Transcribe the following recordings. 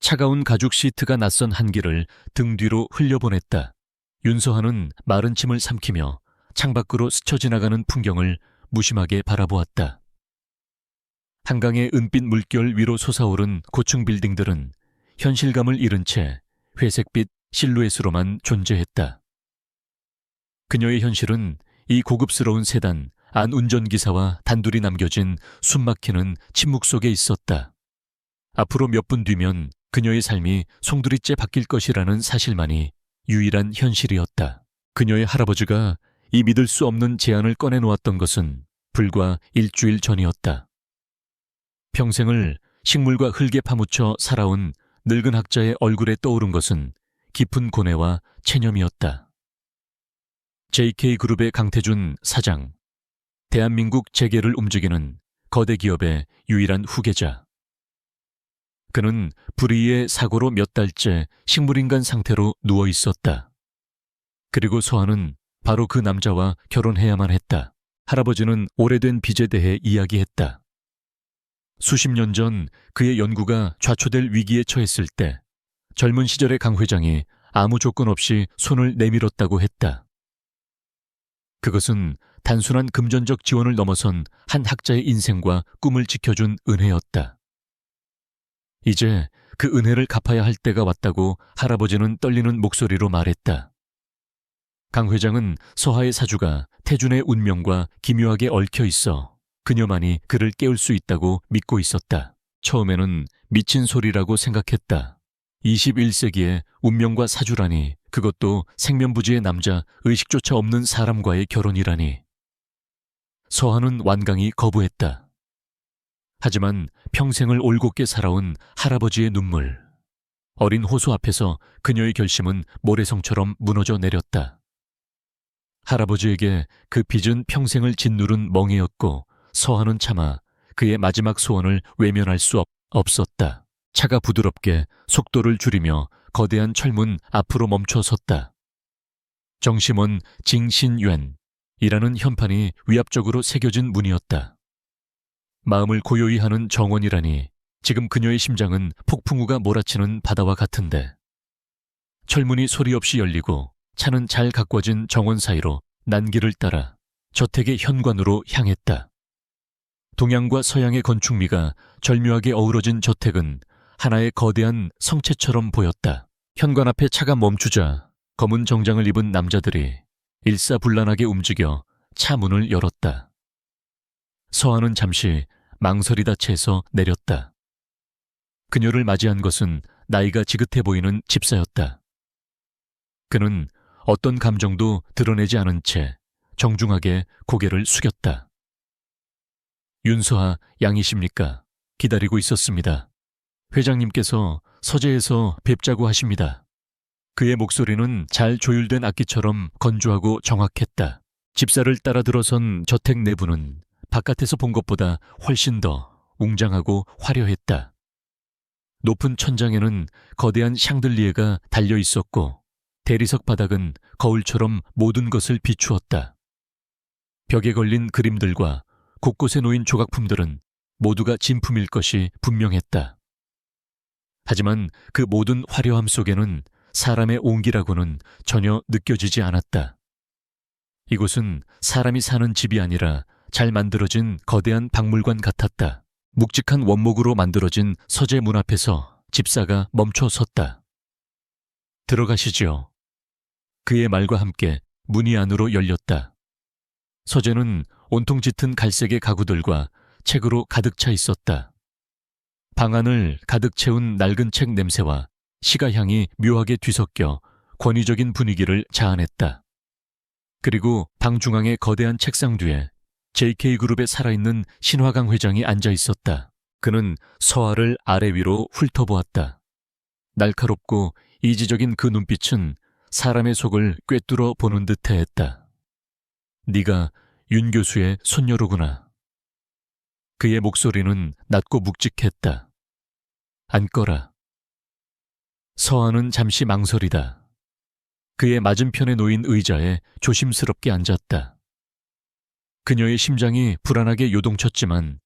차가운 가죽 시트가 낯선 한기를 등 뒤로 흘려보냈다. 윤서한은 마른 침을 삼키며 창밖으로 스쳐 지나가는 풍경을 무심하게 바라보았다. 한강의 은빛 물결 위로 솟아오른 고층 빌딩들은 현실감을 잃은 채 회색빛 실루엣으로만 존재했다. 그녀의 현실은 이 고급스러운 세단 안 운전기사와 단둘이 남겨진 숨막히는 침묵 속에 있었다. 앞으로 몇 분 뒤면 그녀의 삶이 송두리째 바뀔 것이라는 사실만이 유일한 현실이었다. 그녀의 할아버지가 이 믿을 수 없는 제안을 꺼내놓았던 것은 불과 일주일 전이었다. 평생을 식물과 흙에 파묻혀 살아온 늙은 학자의 얼굴에 떠오른 것은 깊은 고뇌와 체념이었다. JK그룹의 강태준 사장, 대한민국 재계를 움직이는 거대 기업의 유일한 후계자. 그는 불의의 사고로 몇 달째 식물인간 상태로 누워 있었다. 그리고 서한은 바로 그 남자와 결혼해야만 했다. 할아버지는 오래된 빚에 대해 이야기했다. 수십 년 전 그의 연구가 좌초될 위기에 처했을 때 젊은 시절의 강 회장이 아무 조건 없이 손을 내밀었다고 했다. 그것은 단순한 금전적 지원을 넘어선 한 학자의 인생과 꿈을 지켜준 은혜였다. 이제 그 은혜를 갚아야 할 때가 왔다고 할아버지는 떨리는 목소리로 말했다. 강 회장은 서하의 사주가 태준의 운명과 기묘하게 얽혀 있어 그녀만이 그를 깨울 수 있다고 믿고 있었다. 처음에는 미친 소리라고 생각했다. 21세기에 운명과 사주라니, 그것도 생면부지의 남자, 의식조차 없는 사람과의 결혼이라니. 서한은 완강히 거부했다. 하지만 평생을 올곧게 살아온 할아버지의 눈물, 어린 호수 앞에서 그녀의 결심은 모래성처럼 무너져 내렸다. 할아버지에게 그 빚은 평생을 짓누른 멍해였고 서한은 차마 그의 마지막 소원을 외면할 수 없었다. 차가 부드럽게 속도를 줄이며 거대한 철문 앞으로 멈춰 섰다. 정심원 징신윤이라는 현판이 위압적으로 새겨진 문이었다. 마음을 고요히 하는 정원이라니, 지금 그녀의 심장은 폭풍우가 몰아치는 바다와 같은데. 철문이 소리 없이 열리고 차는 잘 가꿔진 정원 사이로 난길을 따라 저택의 현관으로 향했다. 동양과 서양의 건축미가 절묘하게 어우러진 저택은 하나의 거대한 성체처럼 보였다. 현관 앞에 차가 멈추자 검은 정장을 입은 남자들이 일사불란하게 움직여 차 문을 열었다. 서한은 잠시 망설이다 채서 내렸다. 그녀를 맞이한 것은 나이가 지긋해 보이는 집사였다. 그는 어떤 감정도 드러내지 않은 채 정중하게 고개를 숙였다. 윤서하 양이십니까? 기다리고 있었습니다. 회장님께서 서재에서 뵙자고 하십니다. 그의 목소리는 잘 조율된 악기처럼 건조하고 정확했다. 집사를 따라 들어선 저택 내부는 바깥에서 본 것보다 훨씬 더 웅장하고 화려했다. 높은 천장에는 거대한 샹들리에가 달려 있었고 대리석 바닥은 거울처럼 모든 것을 비추었다. 벽에 걸린 그림들과 곳곳에 놓인 조각품들은 모두가 진품일 것이 분명했다. 하지만 그 모든 화려함 속에는 사람의 온기라고는 전혀 느껴지지 않았다. 이곳은 사람이 사는 집이 아니라 잘 만들어진 거대한 박물관 같았다. 묵직한 원목으로 만들어진 서재 문 앞에서 집사가 멈춰 섰다. 들어가시지요. 그의 말과 함께 문이 안으로 열렸다. 서재는 온통 짙은 갈색의 가구들과 책으로 가득 차 있었다. 방 안을 가득 채운 낡은 책 냄새와 시가향이 묘하게 뒤섞여 권위적인 분위기를 자아냈다. 그리고 방 중앙의 거대한 책상 뒤에 JK그룹에 살아있는 신화강 회장이 앉아 있었다. 그는 서하를 아래 위로 훑어보았다. 날카롭고 이지적인 그 눈빛은 사람의 속을 꿰뚫어 보는 듯해 했다. 네가 윤 교수의 손녀로구나. 그의 목소리는 낮고 묵직했다. 앉거라. 서한은 잠시 망설이다. 그의 맞은편에 놓인 의자에 조심스럽게 앉았다. 그녀의 심장이 불안하게 요동쳤지만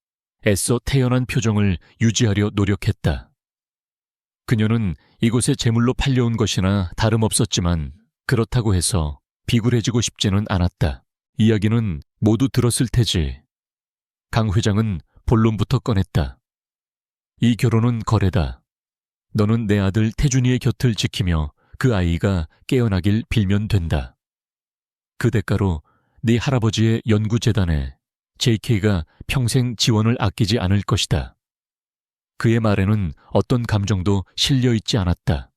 애써 태연한 표정을 유지하려 노력했다. 그녀는 이곳에 제물로 팔려온 것이나 다름없었지만 그렇다고 해서 비굴해지고 싶지는 않았다. 이야기는 모두 들었을 테지. 강 회장은 본론부터 꺼냈다. 이 결혼은 거래다. 너는 내 아들 태준이의 곁을 지키며 그 아이가 깨어나길 빌면 된다. 그 대가로 네 할아버지의 연구재단에 JK가 평생 지원을 아끼지 않을 것이다. 그의 말에는 어떤 감정도 실려 있지 않았다.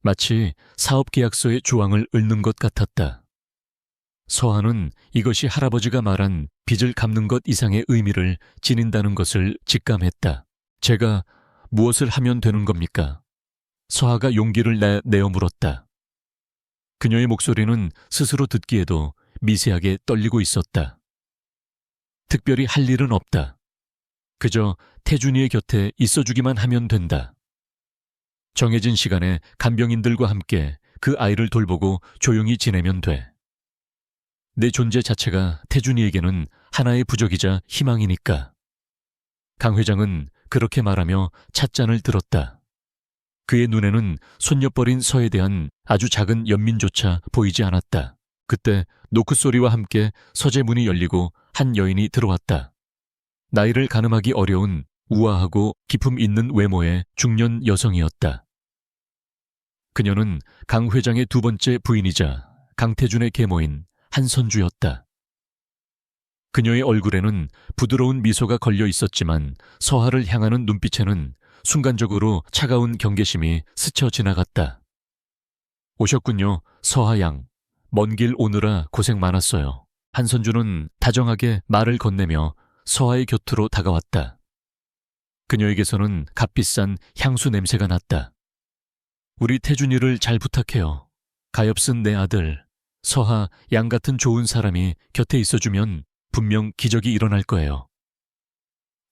마치 사업계약서의 조항을 읊는 것 같았다. 서한은 이것이 할아버지가 말한 빚을 갚는 것 이상의 의미를 지닌다는 것을 직감했다. 제가 무엇을 하면 되는 겁니까? 서하가 용기를 내어 물었다. 그녀의 목소리는 스스로 듣기에도 미세하게 떨리고 있었다. 특별히 할 일은 없다. 그저 태준이의 곁에 있어주기만 하면 된다. 정해진 시간에 간병인들과 함께 그 아이를 돌보고 조용히 지내면 돼. 내 존재 자체가 태준이에게는 하나의 부적이자 희망이니까. 강 회장은 그렇게 말하며 찻잔을 들었다. 그의 눈에는 손녀뻘인 서에 대한 아주 작은 연민조차 보이지 않았다. 그때 노크 소리와 함께 서재 문이 열리고 한 여인이 들어왔다. 나이를 가늠하기 어려운 우아하고 기품 있는 외모의 중년 여성이었다. 그녀는 강 회장의 두 번째 부인이자 강태준의 계모인 한선주였다. 그녀의 얼굴에는 부드러운 미소가 걸려 있었지만 서하를 향하는 눈빛에는 순간적으로 차가운 경계심이 스쳐 지나갔다. 오셨군요, 서하 양. 먼 길 오느라 고생 많았어요. 한선주는 다정하게 말을 건네며 서하의 곁으로 다가왔다. 그녀에게서는 값비싼 향수 냄새가 났다. 우리 태준이를 잘 부탁해요. 가엾은 내 아들, 서하 양 같은 좋은 사람이 곁에 있어주면 분명 기적이 일어날 거예요.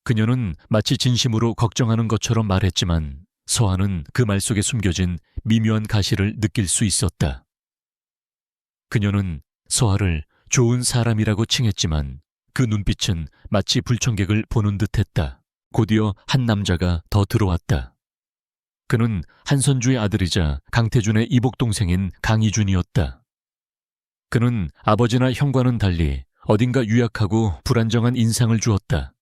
그녀는 마치 진심으로 걱정하는 것처럼 말했지만 서하는 그 말 속에 숨겨진 미묘한 가시를 느낄 수 있었다. 그녀는 서하를 좋은 사람이라고 칭했지만 그 눈빛은 마치 불청객을 보는 듯했다. 곧이어 한 남자가 더 들어왔다. 그는 한선주의 아들이자 강태준의 이복동생인 강희준이었다. 그는 아버지나 형과는 달리 어딘가 유약하고 불안정한 인상을 주었다.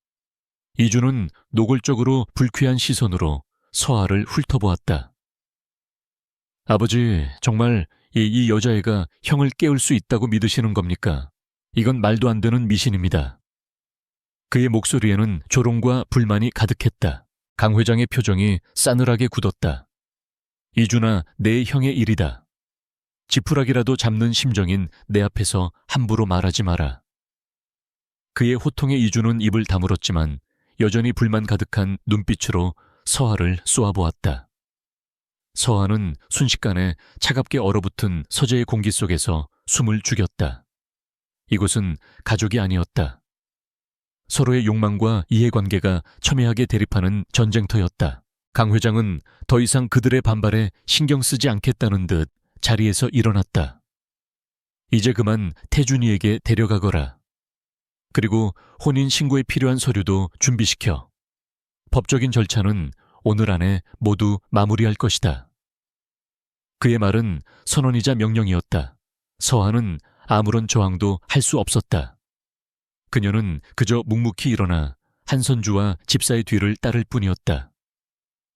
이준은 노골적으로 불쾌한 시선으로 서하를 훑어보았다. 아버지, 정말 이 여자애가 형을 깨울 수 있다고 믿으시는 겁니까? 이건 말도 안 되는 미신입니다. 그의 목소리에는 조롱과 불만이 가득했다. 강 회장의 표정이 싸늘하게 굳었다. 이준아, 내 형의 일이다. 지푸라기라도 잡는 심정인 내 앞에서 함부로 말하지 마라. 그의 호통에 이준은 입을 다물었지만 여전히 불만 가득한 눈빛으로 서하를 쏘아보았다. 서하는 순식간에 차갑게 얼어붙은 서재의 공기 속에서 숨을 죽였다. 이곳은 가족이 아니었다. 서로의 욕망과 이해관계가 첨예하게 대립하는 전쟁터였다. 강 회장은 더 이상 그들의 반발에 신경 쓰지 않겠다는 듯 자리에서 일어났다. 이제 그만 태준이에게 데려가거라. 그리고 혼인신고에 필요한 서류도 준비시켜. 법적인 절차는 오늘 안에 모두 마무리할 것이다. 그의 말은 선언이자 명령이었다. 서하는 아무런 저항도 할 수 없었다. 그녀는 그저 묵묵히 일어나 한선주와 집사의 뒤를 따를 뿐이었다.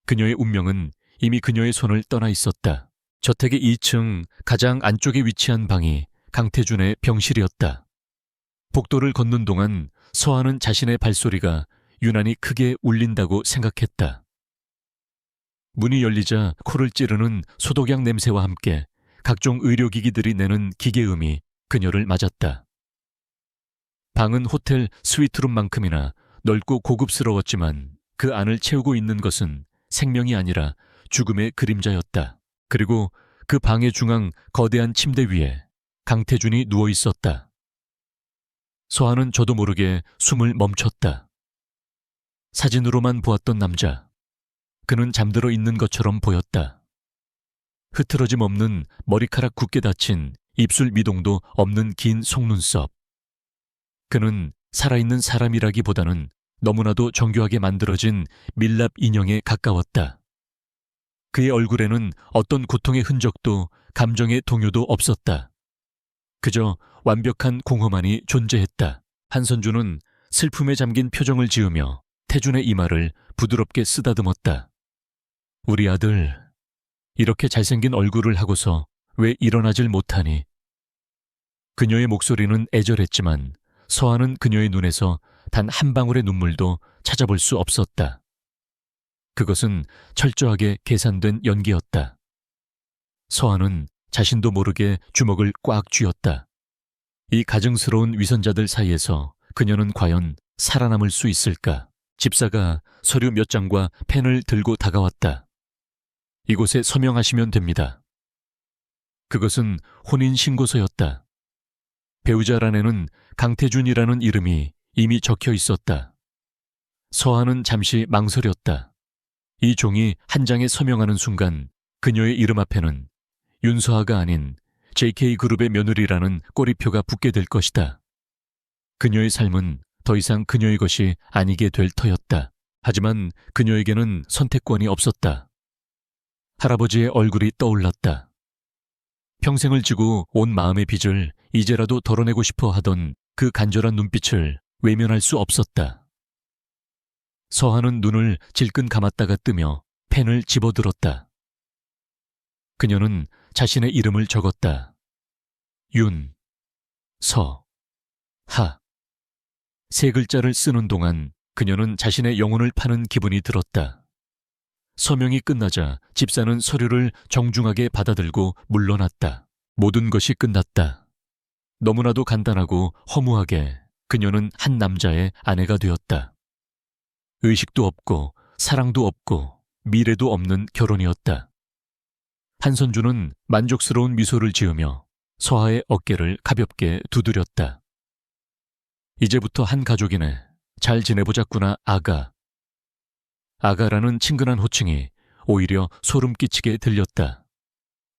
그녀의 운명은 이미 그녀의 손을 떠나 있었다. 저택의 2층 가장 안쪽에 위치한 방이 강태준의 병실이었다. 복도를 걷는 동안 서하는 자신의 발소리가 유난히 크게 울린다고 생각했다. 문이 열리자 코를 찌르는 소독약 냄새와 함께 각종 의료기기들이 내는 기계음이 그녀를 맞았다. 방은 호텔 스위트룸만큼이나 넓고 고급스러웠지만 그 안을 채우고 있는 것은 생명이 아니라 죽음의 그림자였다. 그리고 그 방의 중앙 거대한 침대 위에 강태준이 누워 있었다. 서하는 저도 모르게 숨을 멈췄다. 사진으로만 보았던 남자. 그는 잠들어 있는 것처럼 보였다. 흐트러짐 없는 머리카락 굳게 닫힌 입술 미동도 없는 긴 속눈썹. 그는 살아있는 사람이라기보다는 너무나도 정교하게 만들어진 밀랍 인형에 가까웠다. 그의 얼굴에는 어떤 고통의 흔적도 감정의 동요도 없었다. 그저 완벽한 공허만이 존재했다. 한선주는 슬픔에 잠긴 표정을 지으며 태준의 이마를 부드럽게 쓰다듬었다. 우리 아들, 이렇게 잘생긴 얼굴을 하고서 왜 일어나질 못하니? 그녀의 목소리는 애절했지만 서하는 그녀의 눈에서 단 한 방울의 눈물도 찾아볼 수 없었다. 그것은 철저하게 계산된 연기였다. 서하는 자신도 모르게 주먹을 꽉 쥐었다. 이 가증스러운 위선자들 사이에서 그녀는 과연 살아남을 수 있을까? 집사가 서류 몇 장과 펜을 들고 다가왔다. 이곳에 서명하시면 됩니다. 그것은 혼인신고서였다. 배우자란에는 강태준이라는 이름이 이미 적혀 있었다. 서하는 잠시 망설였다. 이 종이 한 장에 서명하는 순간 그녀의 이름 앞에는 윤서하가 아닌 JK그룹의 며느리라는 꼬리표가 붙게 될 것이다. 그녀의 삶은 더 이상 그녀의 것이 아니게 될 터였다. 하지만 그녀에게는 선택권이 없었다. 할아버지의 얼굴이 떠올랐다. 평생을 지고 온 마음의 빚을 이제라도 덜어내고 싶어 하던 그 간절한 눈빛을 외면할 수 없었다. 서하는 눈을 질끈 감았다가 뜨며 펜을 집어들었다. 그녀는 자신의 이름을 적었다. 윤, 서, 하. 세 글자를 쓰는 동안 그녀는 자신의 영혼을 파는 기분이 들었다. 서명이 끝나자 집사는 서류를 정중하게 받아들고 물러났다. 모든 것이 끝났다. 너무나도 간단하고 허무하게 그녀는 한 남자의 아내가 되었다. 의식도 없고 사랑도 없고 미래도 없는 결혼이었다. 한선주는 만족스러운 미소를 지으며 서하의 어깨를 가볍게 두드렸다. 이제부터 한 가족이네. 잘 지내보자꾸나 아가. 아가라는 친근한 호칭이 오히려 소름 끼치게 들렸다.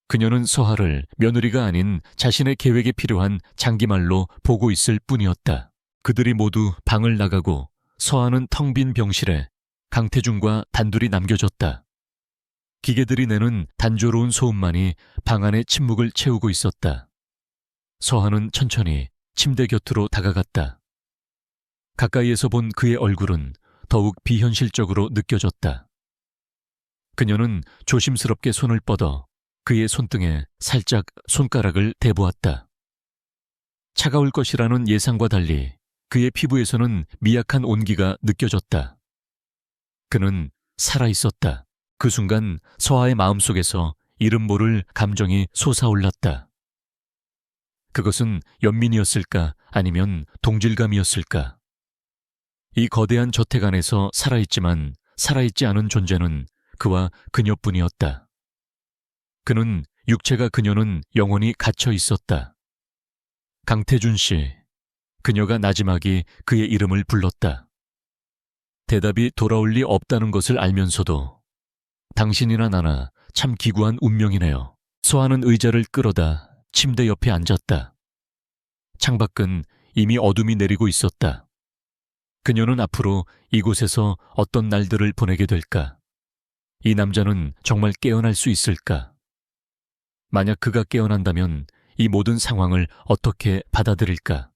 그녀는 서하를 며느리가 아닌 자신의 계획에 필요한 장기말로 보고 있을 뿐이었다. 그들이 모두 방을 나가고 서하는 텅 빈 병실에 강태준과 단둘이 남겨졌다. 기계들이 내는 단조로운 소음만이 방 안의 침묵을 채우고 있었다. 서하는 천천히 침대 곁으로 다가갔다. 가까이에서 본 그의 얼굴은 더욱 비현실적으로 느껴졌다. 그녀는 조심스럽게 손을 뻗어 그의 손등에 살짝 손가락을 대보았다. 차가울 것이라는 예상과 달리 그의 피부에서는 미약한 온기가 느껴졌다. 그는 살아있었다. 그 순간 서하의 마음속에서 이름 모를 감정이 솟아올랐다. 그것은 연민이었을까 아니면 동질감이었을까? 이 거대한 저택 안에서 살아있지만 살아있지 않은 존재는 그와 그녀뿐이었다. 그는 육체가 그녀는 영원히 갇혀 있었다. 강태준 씨, 그녀가 나지막이 그의 이름을 불렀다. 대답이 돌아올 리 없다는 것을 알면서도 당신이나 나나 참 기구한 운명이네요. 서하는 의자를 끌어다 침대 옆에 앉았다. 창밖은 이미 어둠이 내리고 있었다. 그녀는 앞으로 이곳에서 어떤 날들을 보내게 될까? 이 남자는 정말 깨어날 수 있을까? 만약 그가 깨어난다면 이 모든 상황을 어떻게 받아들일까?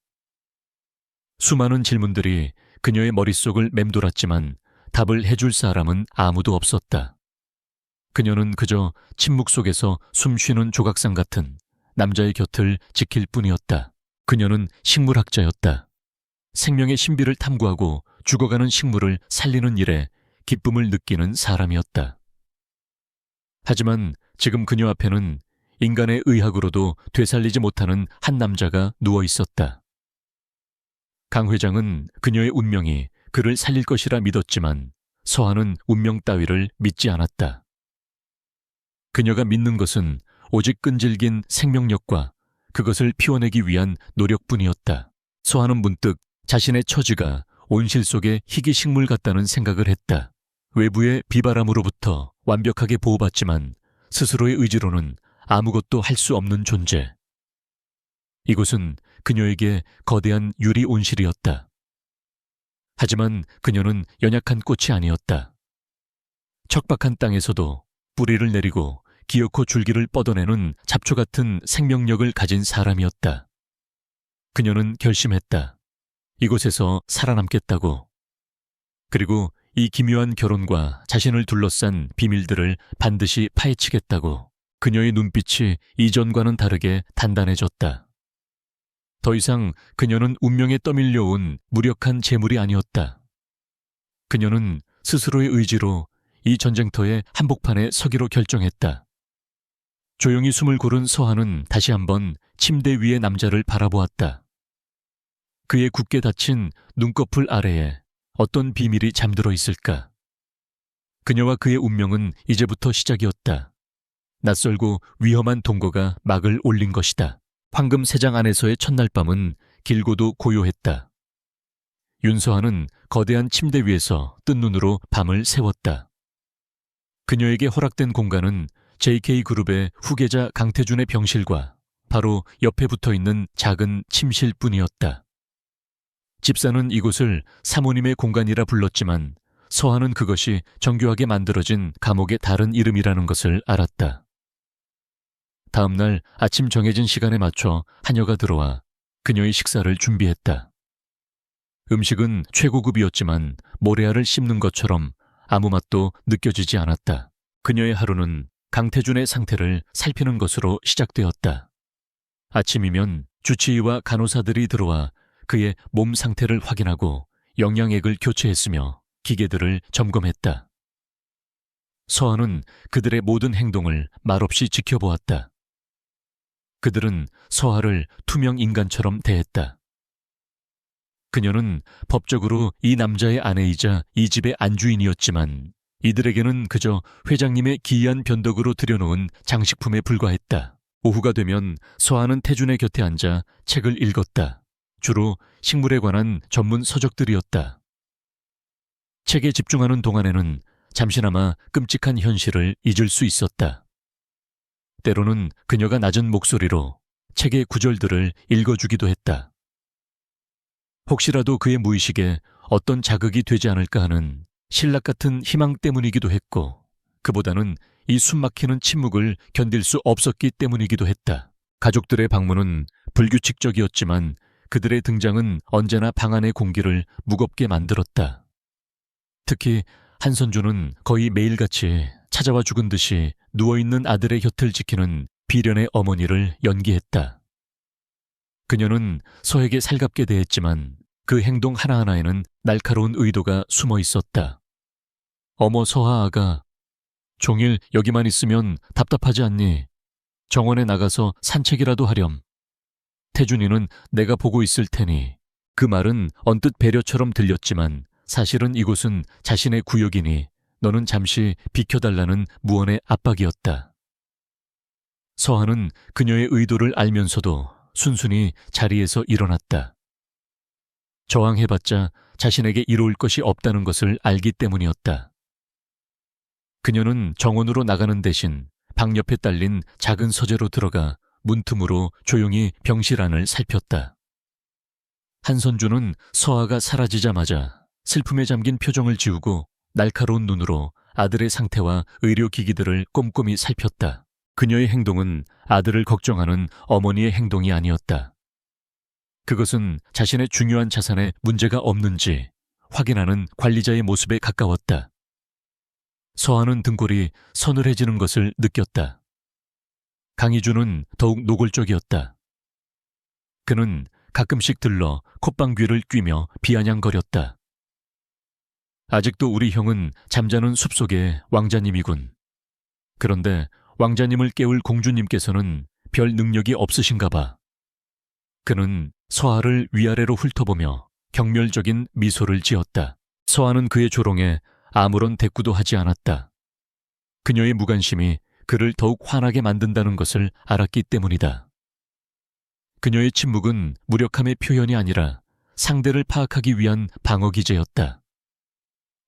수많은 질문들이 그녀의 머릿속을 맴돌았지만 답을 해줄 사람은 아무도 없었다. 그녀는 그저 침묵 속에서 숨쉬는 조각상 같은 남자의 곁을 지킬 뿐이었다. 그녀는 식물학자였다. 생명의 신비를 탐구하고 죽어가는 식물을 살리는 일에 기쁨을 느끼는 사람이었다. 하지만 지금 그녀 앞에는 인간의 의학으로도 되살리지 못하는 한 남자가 누워 있었다. 강 회장은 그녀의 운명이 그를 살릴 것이라 믿었지만 서하는 운명 따위를 믿지 않았다. 그녀가 믿는 것은 오직 끈질긴 생명력과 그것을 피워내기 위한 노력뿐이었다. 서하는 문득 자신의 처지가 온실 속의 희귀 식물 같다는 생각을 했다. 외부의 비바람으로부터 완벽하게 보호받지만 스스로의 의지로는 아무것도 할 수 없는 존재. 이곳은 그녀에게 거대한 유리 온실이었다. 하지만 그녀는 연약한 꽃이 아니었다. 척박한 땅에서도 뿌리를 내리고 기어코 줄기를 뻗어내는 잡초 같은 생명력을 가진 사람이었다. 그녀는 결심했다. 이곳에서 살아남겠다고. 그리고 이 기묘한 결혼과 자신을 둘러싼 비밀들을 반드시 파헤치겠다고. 그녀의 눈빛이 이전과는 다르게 단단해졌다. 더 이상 그녀는 운명에 떠밀려온 무력한 재물이 아니었다. 그녀는 스스로의 의지로 이 전쟁터의 한복판에 서기로 결정했다. 조용히 숨을 고른 서한은 다시 한번 침대 위의 남자를 바라보았다. 그의 굳게 닫힌 눈꺼풀 아래에 어떤 비밀이 잠들어 있을까? 그녀와 그의 운명은 이제부터 시작이었다. 낯설고 위험한 동거가 막을 올린 것이다. 황금 세장 안에서의 첫날 밤은 길고도 고요했다. 윤서한은 거대한 침대 위에서 뜬 눈으로 밤을 새웠다. 그녀에게 허락된 공간은 JK그룹의 후계자 강태준의 병실과 바로 옆에 붙어있는 작은 침실뿐이었다. 집사는 이곳을 사모님의 공간이라 불렀지만 서한은 그것이 정교하게 만들어진 감옥의 다른 이름이라는 것을 알았다. 다음 날 아침 정해진 시간에 맞춰 하녀가 들어와 그녀의 식사를 준비했다. 음식은 최고급이었지만 모래알을 씹는 것처럼 아무 맛도 느껴지지 않았다. 그녀의 하루는 강태준의 상태를 살피는 것으로 시작되었다. 아침이면 주치의와 간호사들이 들어와 그의 몸 상태를 확인하고 영양액을 교체했으며 기계들을 점검했다. 서한은 그들의 모든 행동을 말없이 지켜보았다. 그들은 서하를 투명 인간처럼 대했다. 그녀는 법적으로 이 남자의 아내이자 이 집의 안주인이었지만 이들에게는 그저 회장님의 기이한 변덕으로 들여놓은 장식품에 불과했다. 오후가 되면 서하는 태준의 곁에 앉아 책을 읽었다. 주로 식물에 관한 전문 서적들이었다. 책에 집중하는 동안에는 잠시나마 끔찍한 현실을 잊을 수 있었다. 때로는 그녀가 낮은 목소리로 책의 구절들을 읽어주기도 했다. 혹시라도 그의 무의식에 어떤 자극이 되지 않을까 하는 신락 같은 희망 때문이기도 했고, 그보다는 이 숨막히는 침묵을 견딜 수 없었기 때문이기도 했다. 가족들의 방문은 불규칙적이었지만 그들의 등장은 언제나 방 안의 공기를 무겁게 만들었다. 특히 한선주는 거의 매일같이 찾아와 죽은 듯이 누워있는 아들의 곁을 지키는 비련의 어머니를 연기했다. 그녀는 서에게 살갑게 대했지만 그 행동 하나하나에는 날카로운 의도가 숨어 있었다. 어머 서하 아가, 종일 여기만 있으면 답답하지 않니? 정원에 나가서 산책이라도 하렴. 태준이는 내가 보고 있을 테니. 그 말은 언뜻 배려처럼 들렸지만 사실은 이곳은 자신의 구역이니 너는 잠시 비켜달라는 무언의 압박이었다. 서한은 그녀의 의도를 알면서도 순순히 자리에서 일어났다. 저항해봤자 자신에게 이로울 것이 없다는 것을 알기 때문이었다. 그녀는 정원으로 나가는 대신 방 옆에 딸린 작은 서재로 들어가 문틈으로 조용히 병실 안을 살폈다. 한선주는 서아가 사라지자마자 슬픔에 잠긴 표정을 지우고 날카로운 눈으로 아들의 상태와 의료기기들을 꼼꼼히 살폈다. 그녀의 행동은 아들을 걱정하는 어머니의 행동이 아니었다. 그것은 자신의 중요한 자산에 문제가 없는지 확인하는 관리자의 모습에 가까웠다. 서하는 등골이 서늘해지는 것을 느꼈다. 강희주는 더욱 노골적이었다. 그는 가끔씩 들러 콧방귀를 뀌며 비아냥거렸다. 아직도 우리 형은 잠자는 숲속의 왕자님이군. 그런데 왕자님을 깨울 공주님께서는 별 능력이 없으신가 봐. 그는 서하를 위아래로 훑어보며 경멸적인 미소를 지었다. 서하는 그의 조롱에 아무런 대꾸도 하지 않았다. 그녀의 무관심이 그를 더욱 화나게 만든다는 것을 알았기 때문이다. 그녀의 침묵은 무력함의 표현이 아니라 상대를 파악하기 위한 방어기제였다.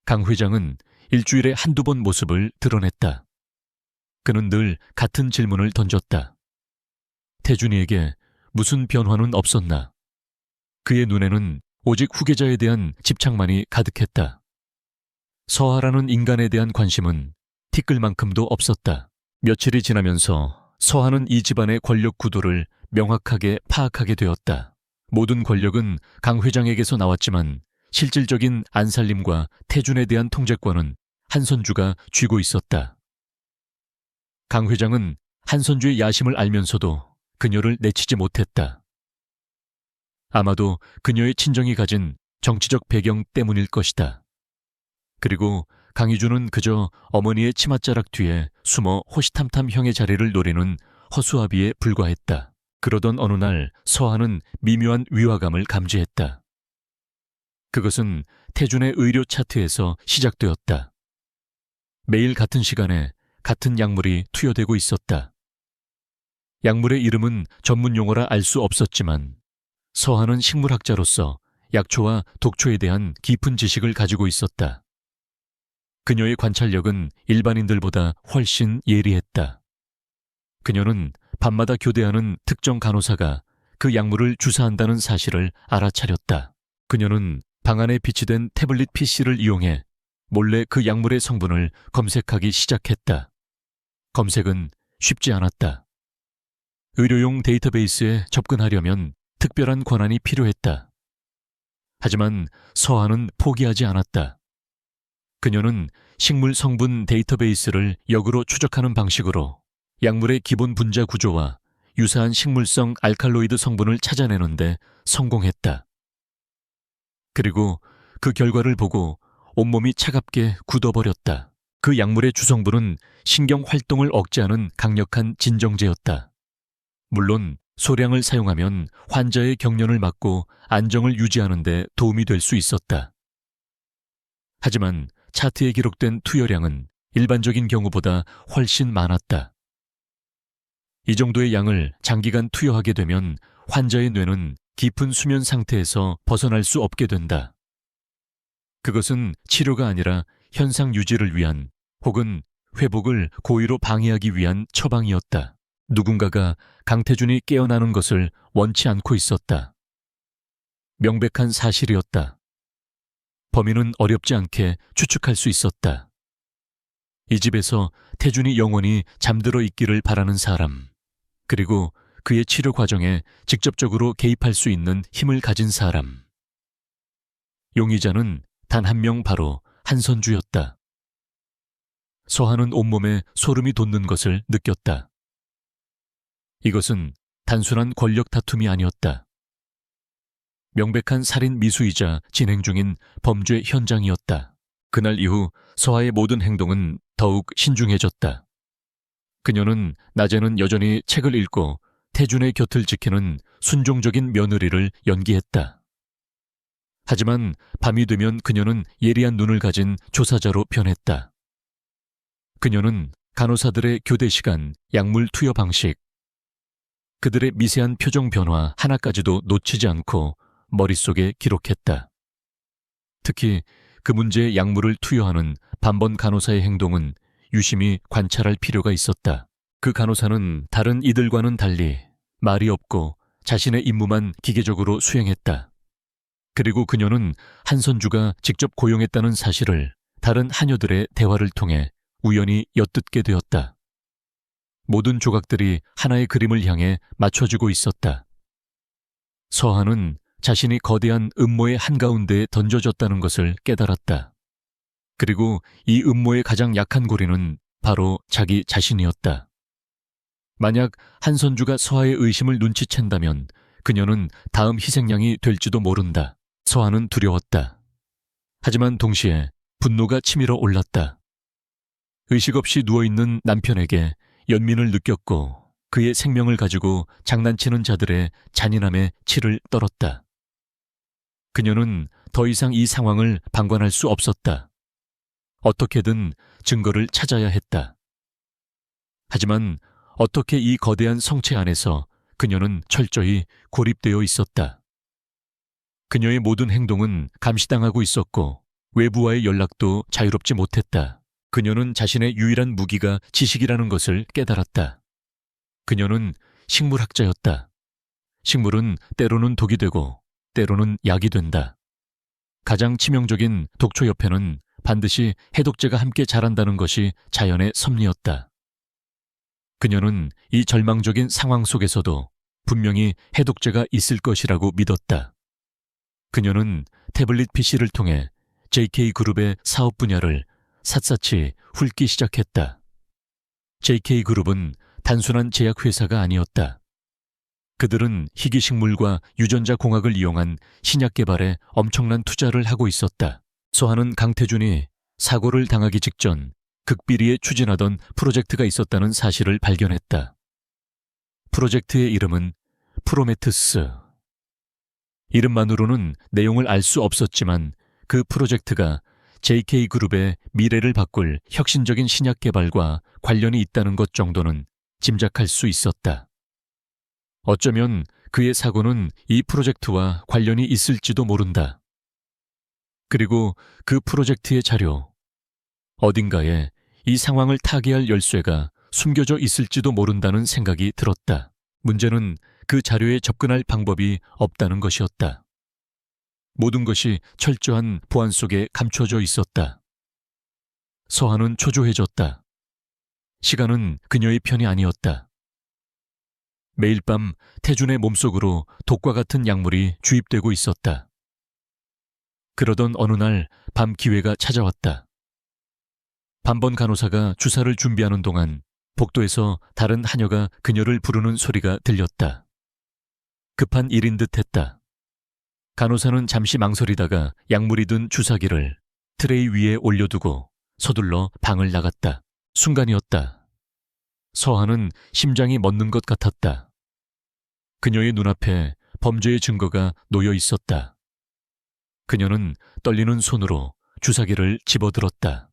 강 회장은 일주일에 한두 번 모습을 드러냈다. 그는 늘 같은 질문을 던졌다. 태준이에게 무슨 변화는 없었나? 그의 눈에는 오직 후계자에 대한 집착만이 가득했다. 서하라는 인간에 대한 관심은 티끌만큼도 없었다. 며칠이 지나면서 서한은 이 집안의 권력 구도를 명확하게 파악하게 되었다. 모든 권력은 강 회장에게서 나왔지만 실질적인 안살림과 태준에 대한 통제권은 한선주가 쥐고 있었다. 강 회장은 한선주의 야심을 알면서도 그녀를 내치지 못했다. 아마도 그녀의 친정이 가진 정치적 배경 때문일 것이다. 그리고 강희준은 그저 어머니의 치맛자락 뒤에 숨어 호시탐탐 형의 자리를 노리는 허수아비에 불과했다. 그러던 어느 날 서한은 미묘한 위화감을 감지했다. 그것은 태준의 의료 차트에서 시작되었다. 매일 같은 시간에 같은 약물이 투여되고 있었다. 약물의 이름은 전문 용어라 알 수 없었지만 서한은 식물학자로서 약초와 독초에 대한 깊은 지식을 가지고 있었다. 그녀의 관찰력은 일반인들보다 훨씬 예리했다. 그녀는 밤마다 교대하는 특정 간호사가 그 약물을 주사한다는 사실을 알아차렸다. 그녀는 방 안에 비치된 태블릿 PC를 이용해 몰래 그 약물의 성분을 검색하기 시작했다. 검색은 쉽지 않았다. 의료용 데이터베이스에 접근하려면 특별한 권한이 필요했다. 하지만 서한은 포기하지 않았다. 그녀는 식물 성분 데이터베이스를 역으로 추적하는 방식으로 약물의 기본 분자 구조와 유사한 식물성 알칼로이드 성분을 찾아내는데 성공했다. 그리고 그 결과를 보고 온몸이 차갑게 굳어버렸다. 그 약물의 주성분은 신경 활동을 억제하는 강력한 진정제였다. 물론 소량을 사용하면 환자의 경련을 막고 안정을 유지하는 데 도움이 될 수 있었다. 하지만 차트에 기록된 투여량은 일반적인 경우보다 훨씬 많았다. 이 정도의 양을 장기간 투여하게 되면 환자의 뇌는 깊은 수면 상태에서 벗어날 수 없게 된다. 그것은 치료가 아니라 현상 유지를 위한 혹은 회복을 고의로 방해하기 위한 처방이었다. 누군가가 강태준이 깨어나는 것을 원치 않고 있었다. 명백한 사실이었다. 범인은 어렵지 않게 추측할 수 있었다. 이 집에서 태준이 영원히 잠들어 있기를 바라는 사람, 그리고 그의 치료 과정에 직접적으로 개입할 수 있는 힘을 가진 사람. 용의자는 단 한 명, 바로 한선주였다. 서한은 온몸에 소름이 돋는 것을 느꼈다. 이것은 단순한 권력 다툼이 아니었다. 명백한 살인 미수이자 진행 중인 범죄 현장이었다. 그날 이후 서하의 모든 행동은 더욱 신중해졌다. 그녀는 낮에는 여전히 책을 읽고 태준의 곁을 지키는 순종적인 며느리를 연기했다. 하지만 밤이 되면 그녀는 예리한 눈을 가진 조사자로 변했다. 그녀는 간호사들의 교대 시간, 약물 투여 방식, 그들의 미세한 표정 변화 하나까지도 놓치지 않고 머릿속에 기록했다. 특히 그 문제의 약물을 투여하는 반번 간호사의 행동은 유심히 관찰할 필요가 있었다. 그 간호사는 다른 이들과는 달리 말이 없고 자신의 임무만 기계적으로 수행했다. 그리고 그녀는 한선주가 직접 고용했다는 사실을 다른 하녀들의 대화를 통해 우연히 엿듣게 되었다. 모든 조각들이 하나의 그림을 향해 맞춰지고 있었다. 서한은 자신이 거대한 음모의 한가운데에 던져졌다는 것을 깨달았다. 그리고 이 음모의 가장 약한 고리는 바로 자기 자신이었다. 만약 한선주가 서하의 의심을 눈치챈다면 그녀는 다음 희생양이 될지도 모른다. 서하는 두려웠다. 하지만 동시에 분노가 치밀어 올랐다. 의식 없이 누워있는 남편에게 연민을 느꼈고 그의 생명을 가지고 장난치는 자들의 잔인함에 치를 떨었다. 그녀는 더 이상 이 상황을 방관할 수 없었다. 어떻게든 증거를 찾아야 했다. 하지만 어떻게 이 거대한 성체 안에서 그녀는 철저히 고립되어 있었다. 그녀의 모든 행동은 감시당하고 있었고 외부와의 연락도 자유롭지 못했다. 그녀는 자신의 유일한 무기가 지식이라는 것을 깨달았다. 그녀는 식물학자였다. 식물은 때로는 독이 되고 때로는 약이 된다. 가장 치명적인 독초 옆에는 반드시 해독제가 함께 자란다는 것이 자연의 섭리였다. 그녀는 이 절망적인 상황 속에서도 분명히 해독제가 있을 것이라고 믿었다. 그녀는 태블릿 PC를 통해 JK그룹의 사업 분야를 샅샅이 훑기 시작했다. JK그룹은 단순한 제약회사가 아니었다. 그들은 희귀식물과 유전자 공학을 이용한 신약 개발에 엄청난 투자를 하고 있었다. 서한은 강태준이 사고를 당하기 직전 극비리에 추진하던 프로젝트가 있었다는 사실을 발견했다. 프로젝트의 이름은 프로메테우스. 이름만으로는 내용을 알 수 없었지만 그 프로젝트가 JK그룹의 미래를 바꿀 혁신적인 신약 개발과 관련이 있다는 것 정도는 짐작할 수 있었다. 어쩌면 그의 사고는 이 프로젝트와 관련이 있을지도 모른다. 그리고 그 프로젝트의 자료, 어딘가에 이 상황을 타개할 열쇠가 숨겨져 있을지도 모른다는 생각이 들었다. 문제는 그 자료에 접근할 방법이 없다는 것이었다. 모든 것이 철저한 보안 속에 감춰져 있었다. 서한은 초조해졌다. 시간은 그녀의 편이 아니었다. 매일 밤 태준의 몸속으로 독과 같은 약물이 주입되고 있었다. 그러던 어느 날 밤 기회가 찾아왔다. 반번 간호사가 주사를 준비하는 동안 복도에서 다른 하녀가 그녀를 부르는 소리가 들렸다. 급한 일인 듯 했다. 간호사는 잠시 망설이다가 약물이 든 주사기를 트레이 위에 올려두고 서둘러 방을 나갔다. 순간이었다. 서한은 심장이 멎는 것 같았다. 그녀의 눈앞에 범죄의 증거가 놓여 있었다. 그녀는 떨리는 손으로 주사기를 집어들었다.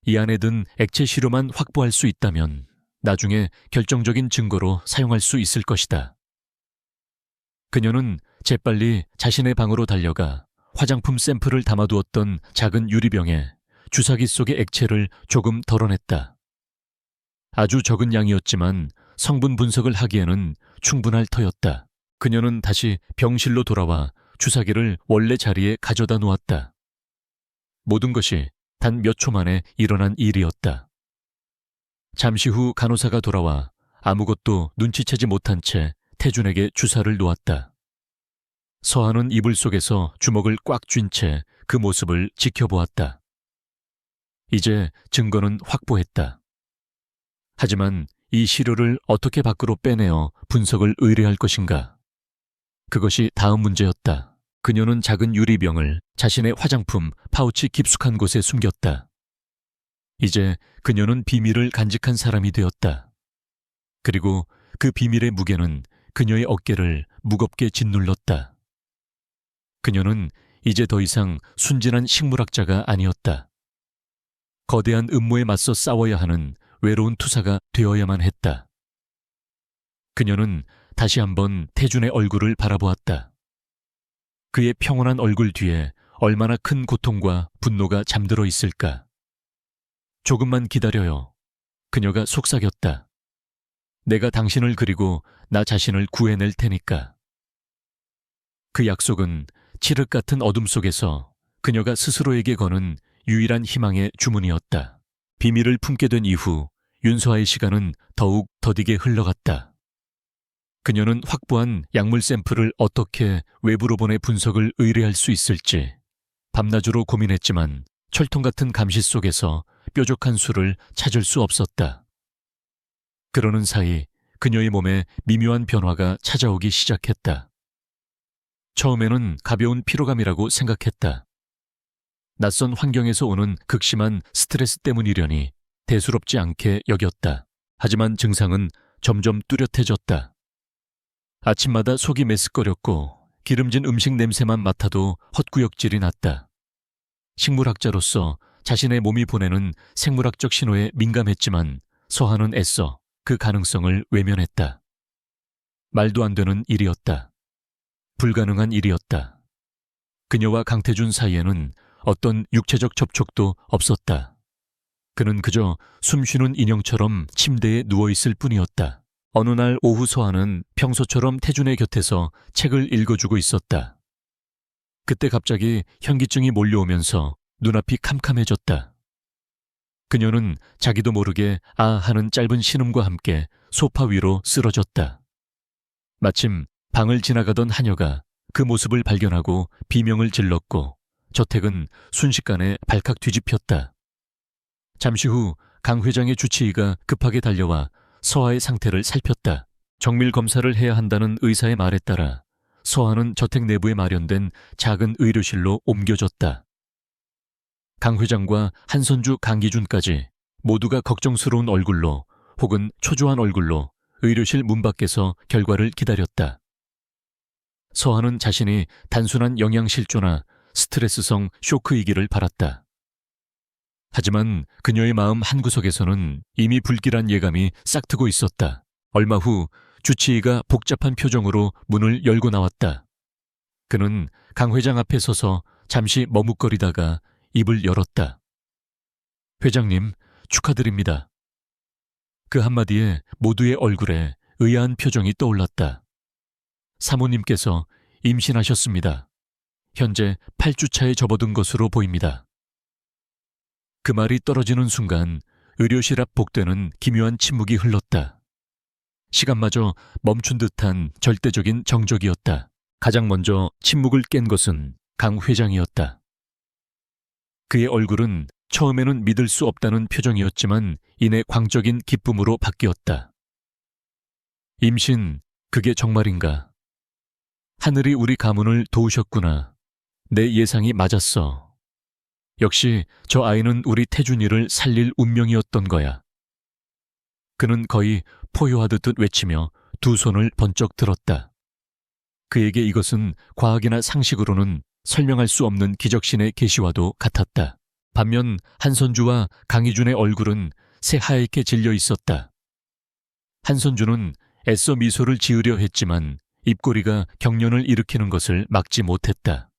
이 안에 든 액체 시료만 확보할 수 있다면 나중에 결정적인 증거로 사용할 수 있을 것이다. 그녀는 재빨리 자신의 방으로 달려가 화장품 샘플을 담아두었던 작은 유리병에 주사기 속의 액체를 조금 덜어냈다. 아주 적은 양이었지만 성분 분석을 하기에는 충분할 터였다. 그녀는 다시 병실로 돌아와 주사기를 원래 자리에 가져다 놓았다. 모든 것이 단 몇 초 만에 일어난 일이었다. 잠시 후 간호사가 돌아와 아무것도 눈치채지 못한 채 태준에게 주사를 놓았다. 서한은 이불 속에서 주먹을 꽉 쥔 채 그 모습을 지켜보았다. 이제 증거는 확보했다. 하지만 이 시료를 어떻게 밖으로 빼내어 분석을 의뢰할 것인가? 그것이 다음 문제였다. 그녀는 작은 유리병을 자신의 화장품 파우치 깊숙한 곳에 숨겼다. 이제 그녀는 비밀을 간직한 사람이 되었다. 그리고 그 비밀의 무게는 그녀의 어깨를 무겁게 짓눌렀다. 그녀는 이제 더 이상 순진한 식물학자가 아니었다. 거대한 음모에 맞서 싸워야 하는 외로운 투사가 되어야만 했다. 그녀는 다시 한번 태준의 얼굴을 바라보았다. 그의 평온한 얼굴 뒤에 얼마나 큰 고통과 분노가 잠들어 있을까. 조금만 기다려요. 그녀가 속삭였다. 내가 당신을 그리고 나 자신을 구해낼 테니까. 그 약속은 칠흑 같은 어둠 속에서 그녀가 스스로에게 거는 유일한 희망의 주문이었다. 비밀을 품게 된 이후 윤서아의 시간은 더욱 더디게 흘러갔다. 그녀는 확보한 약물 샘플을 어떻게 외부로 보내 분석을 의뢰할 수 있을지 밤낮으로 고민했지만 철통 같은 감시 속에서 뾰족한 수를 찾을 수 없었다. 그러는 사이 그녀의 몸에 미묘한 변화가 찾아오기 시작했다. 처음에는 가벼운 피로감이라고 생각했다. 낯선 환경에서 오는 극심한 스트레스 때문이려니 대수롭지 않게 여겼다. 하지만 증상은 점점 뚜렷해졌다. 아침마다 속이 메스꺼렸고 기름진 음식 냄새만 맡아도 헛구역질이 났다. 식물학자로서 자신의 몸이 보내는 생물학적 신호에 민감했지만 서한은 애써 그 가능성을 외면했다. 말도 안 되는 일이었다. 불가능한 일이었다. 그녀와 강태준 사이에는 어떤 육체적 접촉도 없었다. 그는 그저 숨쉬는 인형처럼 침대에 누워있을 뿐이었다. 어느 날 오후 서한은 평소처럼 태준의 곁에서 책을 읽어주고 있었다. 그때 갑자기 현기증이 몰려오면서 눈앞이 캄캄해졌다. 그녀는 자기도 모르게 아 하는 짧은 신음과 함께 소파 위로 쓰러졌다. 마침 방을 지나가던 하녀가 그 모습을 발견하고 비명을 질렀고 저택은 순식간에 발칵 뒤집혔다. 잠시 후 강 회장의 주치의가 급하게 달려와 서아의 상태를 살폈다. 정밀 검사를 해야 한다는 의사의 말에 따라 서아는 저택 내부에 마련된 작은 의료실로 옮겨졌다. 강 회장과 한선주, 강기준까지 모두가 걱정스러운 얼굴로 혹은 초조한 얼굴로 의료실 문 밖에서 결과를 기다렸다. 서아는 자신이 단순한 영양실조나 스트레스성 쇼크이기를 바랐다. 하지만 그녀의 마음 한구석에서는 이미 불길한 예감이 싹트고 있었다. 얼마 후 주치의가 복잡한 표정으로 문을 열고 나왔다. 그는 강 회장 앞에 서서 잠시 머뭇거리다가 입을 열었다. 회장님, 축하드립니다. 그 한마디에 모두의 얼굴에 의아한 표정이 떠올랐다. 사모님께서 임신하셨습니다. 현재 8주차에 접어든 것으로 보입니다. 그 말이 떨어지는 순간 의료실 앞 복도에는 기묘한 침묵이 흘렀다. 시간마저 멈춘 듯한 절대적인 정적이었다. 가장 먼저 침묵을 깬 것은 강 회장이었다. 그의 얼굴은 처음에는 믿을 수 없다는 표정이었지만 이내 광적인 기쁨으로 바뀌었다. 임신, 그게 정말인가? 하늘이 우리 가문을 도우셨구나. 내 예상이 맞았어. 역시 저 아이는 우리 태준이를 살릴 운명이었던 거야. 그는 거의 포효하듯 외치며 두 손을 번쩍 들었다. 그에게 이것은 과학이나 상식으로는 설명할 수 없는 기적신의 계시와도 같았다. 반면 한선주와 강희준의 얼굴은 새하얗게 질려 있었다. 한선주는 애써 미소를 지으려 했지만 입꼬리가 경련을 일으키는 것을 막지 못했다.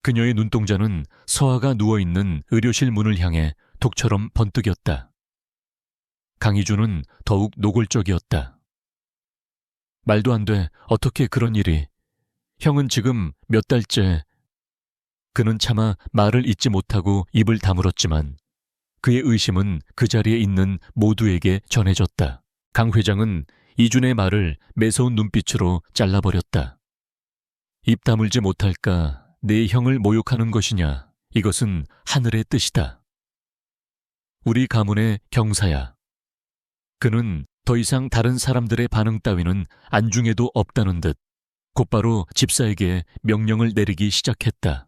그녀의 눈동자는 서아가 누워있는 의료실 문을 향해 독처럼 번뜩였다. 강희준은 더욱 노골적이었다. 말도 안 돼. 어떻게 그런 일이. 형은 지금 몇 달째. 그는 차마 말을 잇지 못하고 입을 다물었지만 그의 의심은 그 자리에 있는 모두에게 전해졌다. 강 회장은 이준의 말을 매서운 눈빛으로 잘라버렸다. 입 다물지 못할까 내 형을 모욕하는 것이냐. 이것은 하늘의 뜻이다. 우리 가문의 경사야. 그는 더 이상 다른 사람들의 반응 따위는 안중에도 없다는 듯 곧바로 집사에게 명령을 내리기 시작했다.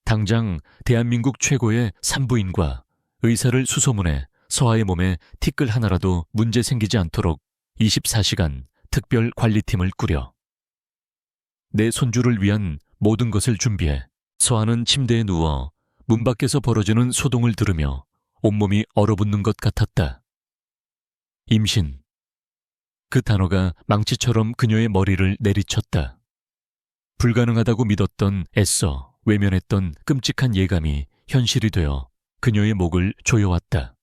당장 대한민국 최고의 산부인과 의사를 수소문해 서아의 몸에 티끌 하나라도 문제 생기지 않도록 24시간 특별 관리팀을 꾸려 내 손주를 위한 모든 것을 준비해. 서아는 침대에 누워 문 밖에서 벌어지는 소동을 들으며 온몸이 얼어붙는 것 같았다. 임신. 그 단어가 망치처럼 그녀의 머리를 내리쳤다. 불가능하다고 믿었던 애써 외면했던 끔찍한 예감이 현실이 되어 그녀의 목을 조여왔다.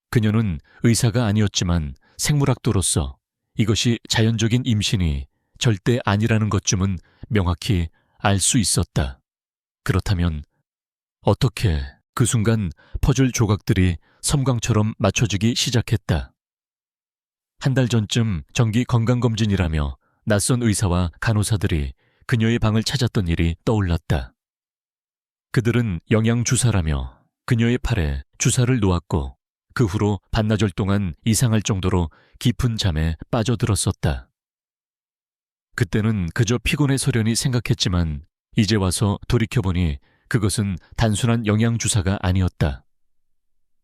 그녀는 의사가 아니었지만 생물학도로서 이것이 자연적인 임신이 절대 아니라는 것쯤은 명확히 알 수 있었다. 그렇다면 어떻게 그 순간 퍼즐 조각들이 섬광처럼 맞춰지기 시작했다. 한 달 전쯤 정기 건강검진이라며 낯선 의사와 간호사들이 그녀의 방을 찾았던 일이 떠올랐다. 그들은 영양주사라며 그녀의 팔에 주사를 놓았고 그 후로 반나절 동안 이상할 정도로 깊은 잠에 빠져들었었다. 그때는 그저 피곤해 소련히 생각했지만 이제 와서 돌이켜보니 그것은 단순한 영양주사가 아니었다.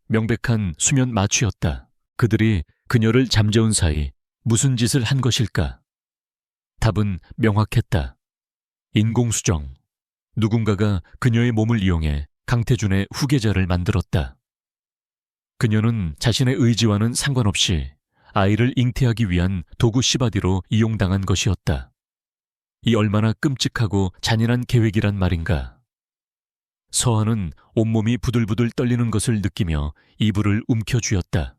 명백한 수면 마취였다. 그들이 그녀를 잠재운 사이 무슨 짓을 한 것일까? 답은 명확했다. 인공수정. 누군가가 그녀의 몸을 이용해 강태준의 후계자를 만들었다. 그녀는 자신의 의지와는 상관없이 아이를 잉태하기 위한 도구 시바디로 이용당한 것이었다. 이 얼마나 끔찍하고 잔인한 계획이란 말인가. 서아는 온몸이 부들부들 떨리는 것을 느끼며 이불을 움켜쥐었다.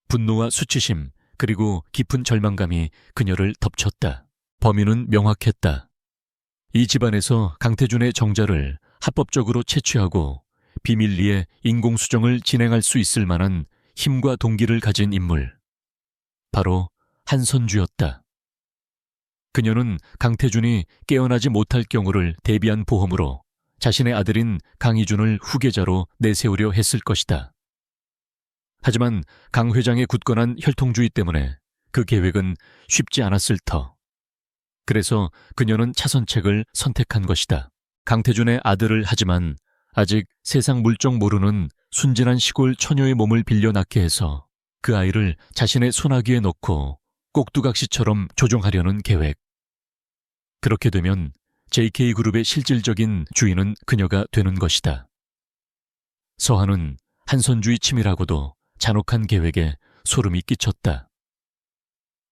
분노와 수치심 그리고 깊은 절망감이 그녀를 덮쳤다. 범인은 명확했다. 이 집안에서 강태준의 정자를 합법적으로 채취하고 비밀리에 인공수정을 진행할 수 있을 만한 힘과 동기를 가진 인물. 바로 한선주였다. 그녀는 강태준이 깨어나지 못할 경우를 대비한 보험으로 자신의 아들인 강희준을 후계자로 내세우려 했을 것이다. 하지만 강 회장의 굳건한 혈통주의 때문에 그 계획은 쉽지 않았을 터. 그래서 그녀는 차선책을 선택한 것이다. 강태준의 아들을 하지만 아직 세상 물정 모르는 순진한 시골 처녀의 몸을 빌려 낳게 해서 그 아이를 자신의 소나기에 넣고 꼭두각시처럼 조종하려는 계획. 그렇게 되면 JK그룹의 실질적인 주인은 그녀가 되는 것이다. 서한은 한선주의 치밀하고도 잔혹한 계획에 소름이 끼쳤다.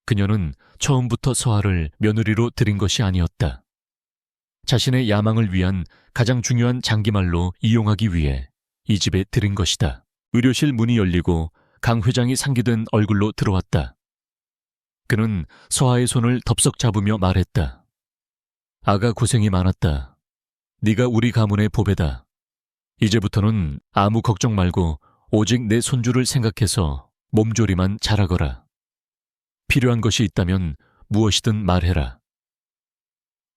그녀는 처음부터 서하를 며느리로 들인 것이 아니었다. 자신의 야망을 위한 가장 중요한 장기말로 이용하기 위해 이 집에 들인 것이다. 의료실 문이 열리고 강 회장이 상기된 얼굴로 들어왔다. 그는 서하의 손을 덥석 잡으며 말했다. 아가 고생이 많았다. 네가 우리 가문의 보배다. 이제부터는 아무 걱정 말고 오직 내 손주를 생각해서 몸조리만 잘하거라. 필요한 것이 있다면 무엇이든 말해라.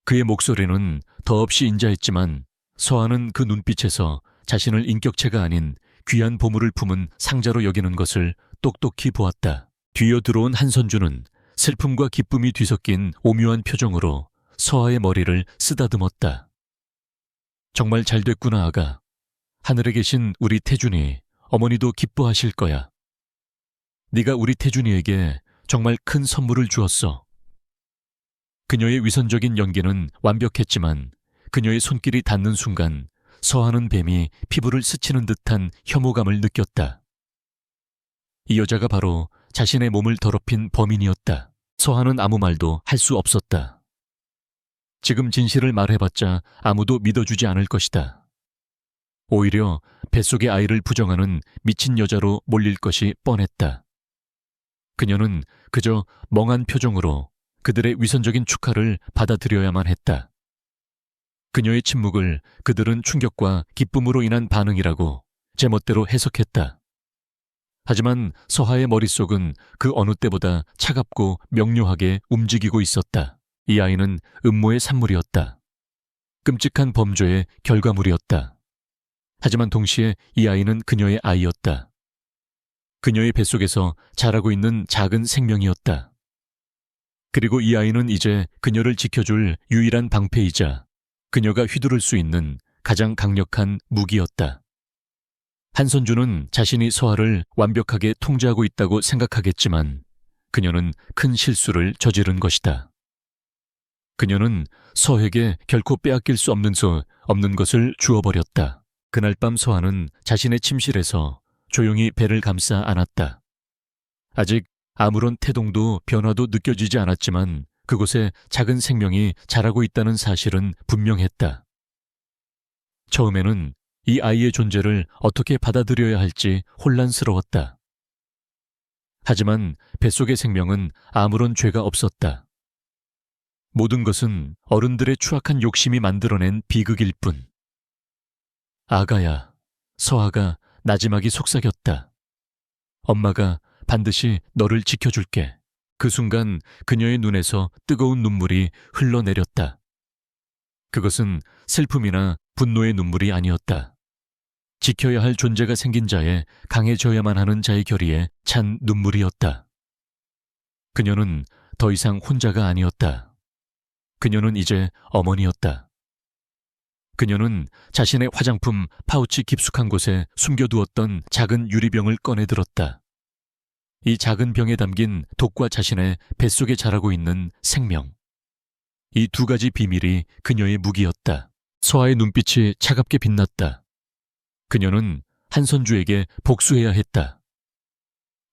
그의 목소리는 더없이 인자했지만 서하는 그 눈빛에서 자신을 인격체가 아닌 귀한 보물을 품은 상자로 여기는 것을 똑똑히 보았다. 뒤어 들어온 한선주는 슬픔과 기쁨이 뒤섞인 오묘한 표정으로 서하의 머리를 쓰다듬었다. 정말 잘 됐구나, 아가. 하늘에 계신 우리 태준이 어머니도 기뻐하실 거야. 네가 우리 태준이에게 정말 큰 선물을 주었어. 그녀의 위선적인 연기는 완벽했지만 그녀의 손길이 닿는 순간 서하는 뱀이 피부를 스치는 듯한 혐오감을 느꼈다. 이 여자가 바로 자신의 몸을 더럽힌 범인이었다. 서하는 아무 말도 할 수 없었다. 지금 진실을 말해봤자 아무도 믿어주지 않을 것이다. 오히려 뱃속의 아이를 부정하는 미친 여자로 몰릴 것이 뻔했다. 그녀는 그저 멍한 표정으로 그들의 위선적인 축하를 받아들여야만 했다. 그녀의 침묵을 그들은 충격과 기쁨으로 인한 반응이라고 제멋대로 해석했다. 하지만 서하의 머릿속은 그 어느 때보다 차갑고 명료하게 움직이고 있었다. 이 아이는 음모의 산물이었다. 끔찍한 범죄의 결과물이었다. 하지만 동시에 이 아이는 그녀의 아이였다. 그녀의 뱃속에서 자라고 있는 작은 생명이었다. 그리고 이 아이는 이제 그녀를 지켜줄 유일한 방패이자 그녀가 휘두를 수 있는 가장 강력한 무기였다. 한선주는 자신이 서하를 완벽하게 통제하고 있다고 생각하겠지만 그녀는 큰 실수를 저지른 것이다. 그녀는 서에게 결코 빼앗길 수 없는 것을 주어버렸다. 그날 밤 서하는 자신의 침실에서 조용히 배를 감싸 안았다. 아직 아무런 태동도 변화도 느껴지지 않았지만 그곳에 작은 생명이 자라고 있다는 사실은 분명했다. 처음에는 이 아이의 존재를 어떻게 받아들여야 할지 혼란스러웠다. 하지만 뱃속의 생명은 아무런 죄가 없었다. 모든 것은 어른들의 추악한 욕심이 만들어낸 비극일 뿐. 아가야, 서아가 나지막이 속삭였다. 엄마가 반드시 너를 지켜줄게. 그 순간 그녀의 눈에서 뜨거운 눈물이 흘러내렸다. 그것은 슬픔이나 분노의 눈물이 아니었다. 지켜야 할 존재가 생긴 자의 강해져야만 하는 자의 결의에 찬 눈물이었다. 그녀는 더 이상 혼자가 아니었다. 그녀는 이제 어머니였다. 그녀는 자신의 화장품 파우치 깊숙한 곳에 숨겨두었던 작은 유리병을 꺼내들었다. 이 작은 병에 담긴 독과 자신의 뱃속에 자라고 있는 생명. 이 두 가지 비밀이 그녀의 무기였다. 서아의 눈빛이 차갑게 빛났다. 그녀는 한선주에게 복수해야 했다.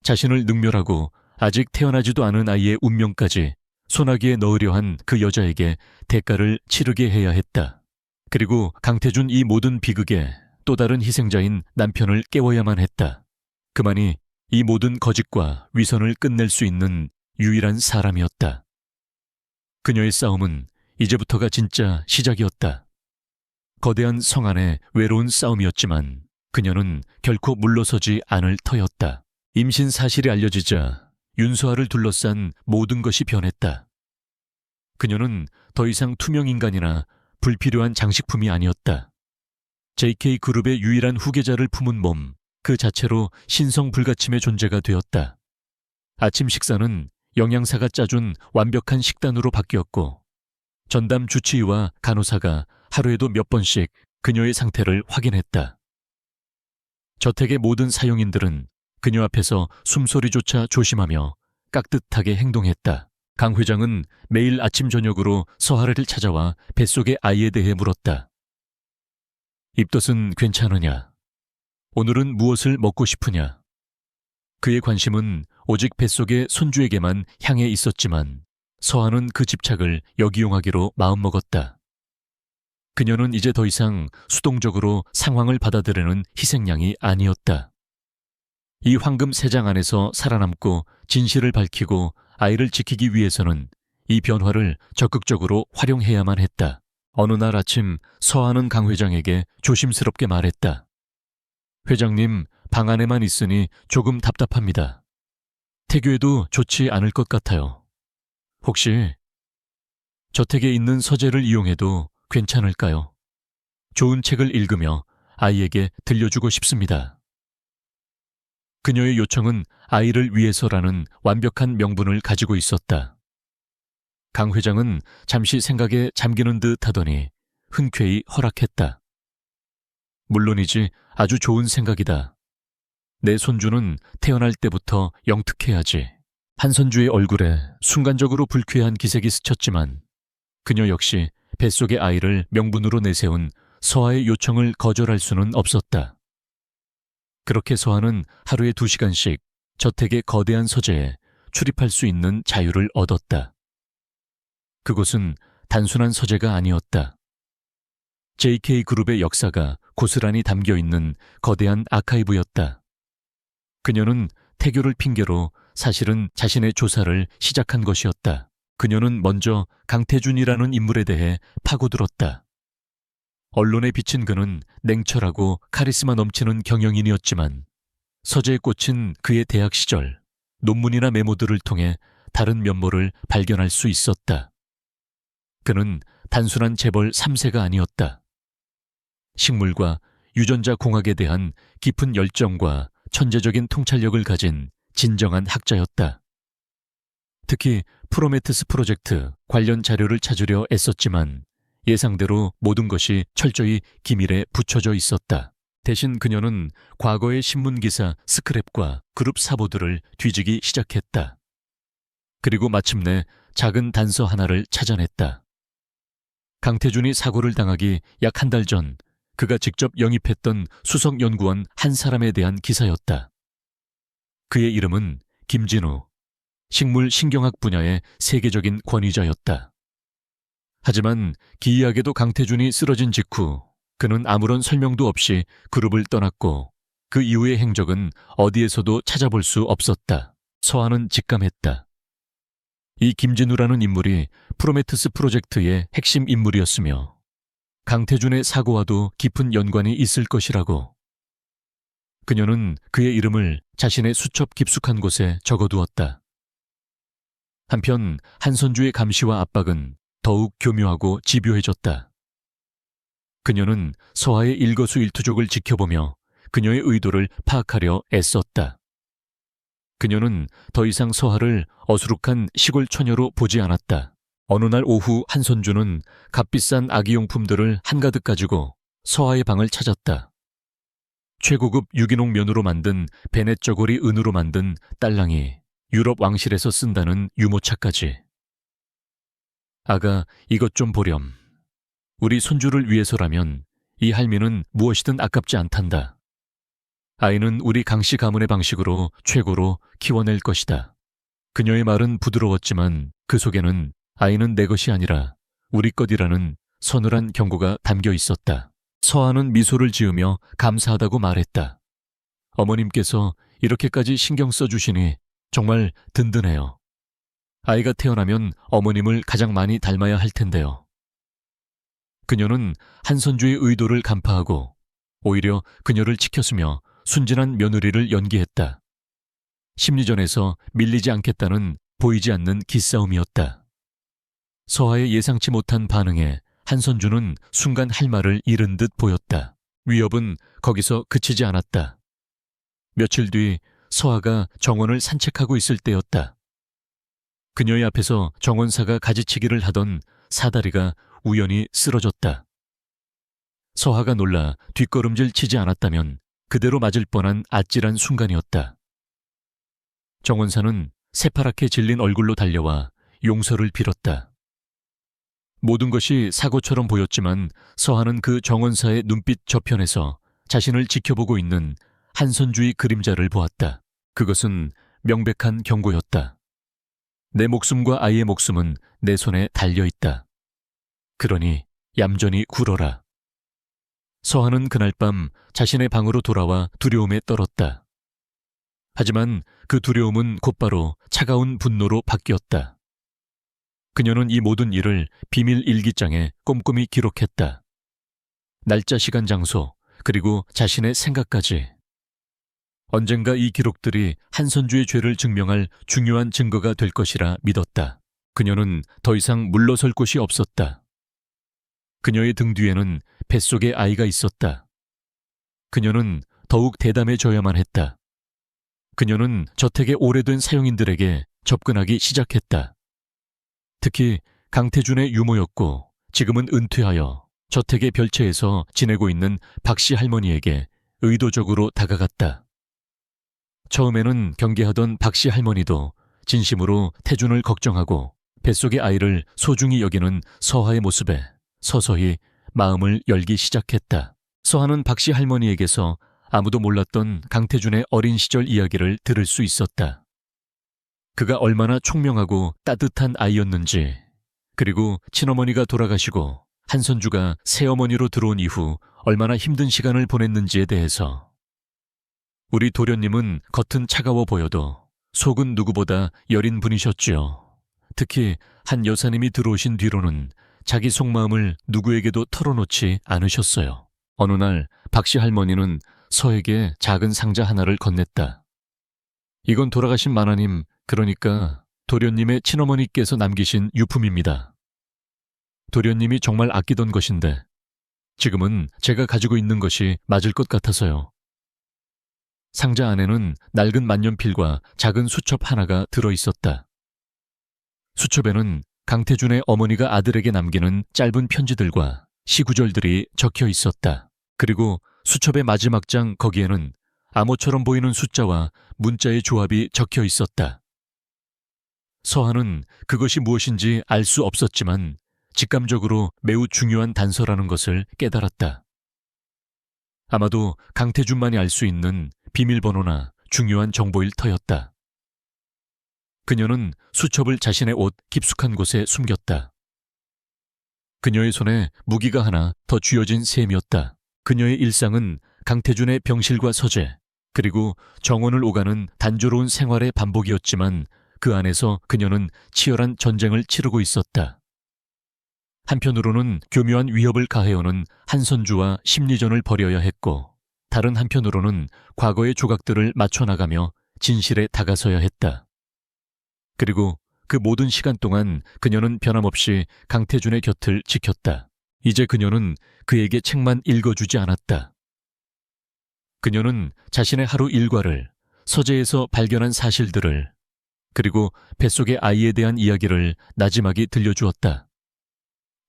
자신을 능멸하고 아직 태어나지도 않은 아이의 운명까지 소나기에 넣으려 한 그 여자에게 대가를 치르게 해야 했다. 그리고 강태준 이 모든 비극의 또 다른 희생자인 남편을 깨워야만 했다. 그만이 이 모든 거짓과 위선을 끝낼 수 있는 유일한 사람이었다. 그녀의 싸움은 이제부터가 진짜 시작이었다. 거대한 성 안의 외로운 싸움이었지만 그녀는 결코 물러서지 않을 터였다. 임신 사실이 알려지자 윤서아를 둘러싼 모든 것이 변했다. 그녀는 더 이상 투명 인간이나 불필요한 장식품이 아니었다. JK그룹의 유일한 후계자를 품은 몸, 그 자체로 신성불가침의 존재가 되었다. 아침 식사는 영양사가 짜준 완벽한 식단으로 바뀌었고 전담 주치의와 간호사가 하루에도 몇 번씩 그녀의 상태를 확인했다. 저택의 모든 사용인들은 그녀 앞에서 숨소리조차 조심하며 깍듯하게 행동했다. 강 회장은 매일 아침 저녁으로 서하를 찾아와 뱃속의 아이에 대해 물었다. 입덧은 괜찮으냐? 오늘은 무엇을 먹고 싶으냐? 그의 관심은 오직 뱃속의 손주에게만 향해 있었지만 서하는 그 집착을 역이용하기로 마음먹었다. 그녀는 이제 더 이상 수동적으로 상황을 받아들이는 희생양이 아니었다. 이 황금 세장 안에서 살아남고 진실을 밝히고 아이를 지키기 위해서는 이 변화를 적극적으로 활용해야만 했다. 어느 날 아침 서하는 강 회장에게 조심스럽게 말했다. 회장님, 방 안에만 있으니 조금 답답합니다. 태교해도 좋지 않을 것 같아요. 혹시 저택에 있는 서재를 이용해도 괜찮을까요? 좋은 책을 읽으며 아이에게 들려주고 싶습니다. 그녀의 요청은 아이를 위해서라는 완벽한 명분을 가지고 있었다. 강 회장은 잠시 생각에 잠기는 듯 하더니 흔쾌히 허락했다. 물론이지 아주 좋은 생각이다. 내 손주는 태어날 때부터 영특해야지. 한선주의 얼굴에 순간적으로 불쾌한 기색이 스쳤지만 그녀 역시 뱃속의 아이를 명분으로 내세운 서하의 요청을 거절할 수는 없었다. 그렇게 서하는 하루에 2시간씩 저택의 거대한 서재에 출입할 수 있는 자유를 얻었다. 그곳은 단순한 서재가 아니었다. JK그룹의 역사가 고스란히 담겨있는 거대한 아카이브였다. 그녀는 태교를 핑계로 사실은 자신의 조사를 시작한 것이었다. 그녀는 먼저 강태준이라는 인물에 대해 파고들었다. 언론에 비친 그는 냉철하고 카리스마 넘치는 경영인이었지만 서재에 꽂힌 그의 대학 시절 논문이나 메모들을 통해 다른 면모를 발견할 수 있었다. 그는 단순한 재벌 3세가 아니었다. 식물과 유전자 공학에 대한 깊은 열정과 천재적인 통찰력을 가진 진정한 학자였다. 특히 프로메테스 프로젝트 관련 자료를 찾으려 애썼지만 예상대로 모든 것이 철저히 기밀에 붙여져 있었다. 대신 그녀는 과거의 신문기사 스크랩과 그룹 사보들을 뒤지기 시작했다. 그리고 마침내 작은 단서 하나를 찾아냈다. 강태준이 사고를 당하기 약 한 달 전 그가 직접 영입했던 수석연구원 한 사람에 대한 기사였다. 그의 이름은 김진우, 식물 신경학 분야의 세계적인 권위자였다. 하지만 기이하게도 강태준이 쓰러진 직후 그는 아무런 설명도 없이 그룹을 떠났고 그 이후의 행적은 어디에서도 찾아볼 수 없었다. 서하는 직감했다. 이 김진우라는 인물이 프로메테스 프로젝트의 핵심 인물이었으며 강태준의 사고와도 깊은 연관이 있을 것이라고. 그녀는 그의 이름을 자신의 수첩 깊숙한 곳에 적어두었다. 한편 한선주의 감시와 압박은 더욱 교묘하고 집요해졌다. 그녀는 서하의 일거수일투족을 지켜보며 그녀의 의도를 파악하려 애썼다. 그녀는 더 이상 서하를 어수룩한 시골 처녀로 보지 않았다. 어느 날 오후 한선주는 값비싼 아기용품들을 한가득 가지고 서하의 방을 찾았다. 최고급 유기농 면으로 만든 베넷 저고리 은으로 만든 딸랑이, 유럽 왕실에서 쓴다는 유모차까지. 아가, 이것 좀 보렴. 우리 손주를 위해서라면 이 할미는 무엇이든 아깝지 않단다. 아이는 우리 강씨 가문의 방식으로 최고로 키워낼 것이다. 그녀의 말은 부드러웠지만 그 속에는 아이는 내 것이 아니라 우리 것이라는 서늘한 경고가 담겨 있었다. 서하는 미소를 지으며 감사하다고 말했다. 어머님께서 이렇게까지 신경 써주시니 정말 든든해요. 아이가 태어나면 어머님을 가장 많이 닮아야 할 텐데요. 그녀는 한선주의 의도를 간파하고 오히려 그녀를 지켰으며 순진한 며느리를 연기했다. 심리전에서 밀리지 않겠다는 보이지 않는 기싸움이었다. 서하의 예상치 못한 반응에 한선주는 순간 할 말을 잃은 듯 보였다. 위협은 거기서 그치지 않았다. 며칠 뒤 서하가 정원을 산책하고 있을 때였다. 그녀의 앞에서 정원사가 가지치기를 하던 사다리가 우연히 쓰러졌다. 서하가 놀라 뒷걸음질 치지 않았다면 그대로 맞을 뻔한 아찔한 순간이었다. 정원사는 새파랗게 질린 얼굴로 달려와 용서를 빌었다. 모든 것이 사고처럼 보였지만 서하는 그 정원사의 눈빛 저편에서 자신을 지켜보고 있는 한선주의 그림자를 보았다. 그것은 명백한 경고였다. 내 목숨과 아이의 목숨은 내 손에 달려있다. 그러니 얌전히 굴어라. 서하는 그날 밤 자신의 방으로 돌아와 두려움에 떨었다. 하지만 그 두려움은 곧바로 차가운 분노로 바뀌었다. 그녀는 이 모든 일을 비밀 일기장에 꼼꼼히 기록했다. 날짜, 시간, 장소, 그리고 자신의 생각까지. 언젠가 이 기록들이 한선주의 죄를 증명할 중요한 증거가 될 것이라 믿었다. 그녀는 더 이상 물러설 곳이 없었다. 그녀의 등 뒤에는 뱃속에 아이가 있었다. 그녀는 더욱 대담해져야만 했다. 그녀는 저택의 오래된 사용인들에게 접근하기 시작했다. 특히 강태준의 유모였고 지금은 은퇴하여 저택의 별채에서 지내고 있는 박씨 할머니에게 의도적으로 다가갔다. 처음에는 경계하던 박씨 할머니도 진심으로 태준을 걱정하고 뱃속의 아이를 소중히 여기는 서하의 모습에 서서히 마음을 열기 시작했다. 서하는 박씨 할머니에게서 아무도 몰랐던 강태준의 어린 시절 이야기를 들을 수 있었다. 그가 얼마나 총명하고 따뜻한 아이였는지, 그리고 친어머니가 돌아가시고 한선주가 새어머니로 들어온 이후 얼마나 힘든 시간을 보냈는지에 대해서. 우리 도련님은 겉은 차가워 보여도 속은 누구보다 여린 분이셨지요. 특히 한 여사님이 들어오신 뒤로는 자기 속마음을 누구에게도 털어놓지 않으셨어요. 어느 날 박씨 할머니는 서에게 작은 상자 하나를 건넸다. 이건 돌아가신 마나님, 그러니까 도련님의 친어머니께서 남기신 유품입니다. 도련님이 정말 아끼던 것인데 지금은 제가 가지고 있는 것이 맞을 것 같아서요. 상자 안에는 낡은 만년필과 작은 수첩 하나가 들어있었다. 수첩에는 강태준의 어머니가 아들에게 남기는 짧은 편지들과 시구절들이 적혀 있었다. 그리고 수첩의 마지막 장 거기에는 암호처럼 보이는 숫자와 문자의 조합이 적혀 있었다. 서하는 그것이 무엇인지 알 수 없었지만 직감적으로 매우 중요한 단서라는 것을 깨달았다. 아마도 강태준만이 알 수 있는 비밀번호나 중요한 정보일 터였다. 그녀는 수첩을 자신의 옷 깊숙한 곳에 숨겼다. 그녀의 손에 무기가 하나 더 쥐어진 셈이었다. 그녀의 일상은 강태준의 병실과 서재, 그리고 정원을 오가는 단조로운 생활의 반복이었지만 그 안에서 그녀는 치열한 전쟁을 치르고 있었다. 한편으로는 교묘한 위협을 가해오는 한선주와 심리전을 벌여야 했고, 다른 한편으로는 과거의 조각들을 맞춰나가며 진실에 다가서야 했다. 그리고 그 모든 시간 동안 그녀는 변함없이 강태준의 곁을 지켰다. 이제 그녀는 그에게 책만 읽어주지 않았다. 그녀는 자신의 하루 일과를, 서재에서 발견한 사실들을, 그리고 뱃속의 아이에 대한 이야기를 나지막이 들려주었다.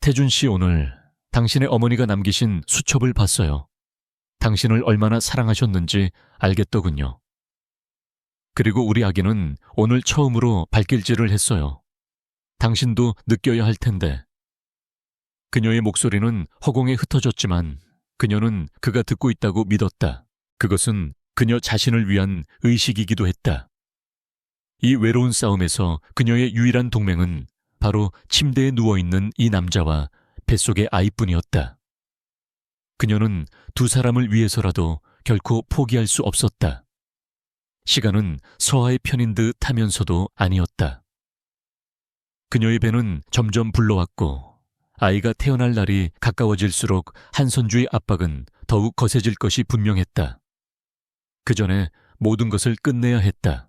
태준 씨, 오늘 당신의 어머니가 남기신 수첩을 봤어요. 당신을 얼마나 사랑하셨는지 알겠더군요. 그리고 우리 아기는 오늘 처음으로 발길질을 했어요. 당신도 느껴야 할 텐데. 그녀의 목소리는 허공에 흩어졌지만 그녀는 그가 듣고 있다고 믿었다. 그것은 그녀 자신을 위한 의식이기도 했다. 이 외로운 싸움에서 그녀의 유일한 동맹은 바로 침대에 누워있는 이 남자와 뱃속의 아이뿐이었다. 그녀는 두 사람을 위해서라도 결코 포기할 수 없었다. 시간은 서하의 편인 듯 하면서도 아니었다. 그녀의 배는 점점 불러왔고 아이가 태어날 날이 가까워질수록 한선주의 압박은 더욱 거세질 것이 분명했다. 그 전에 모든 것을 끝내야 했다.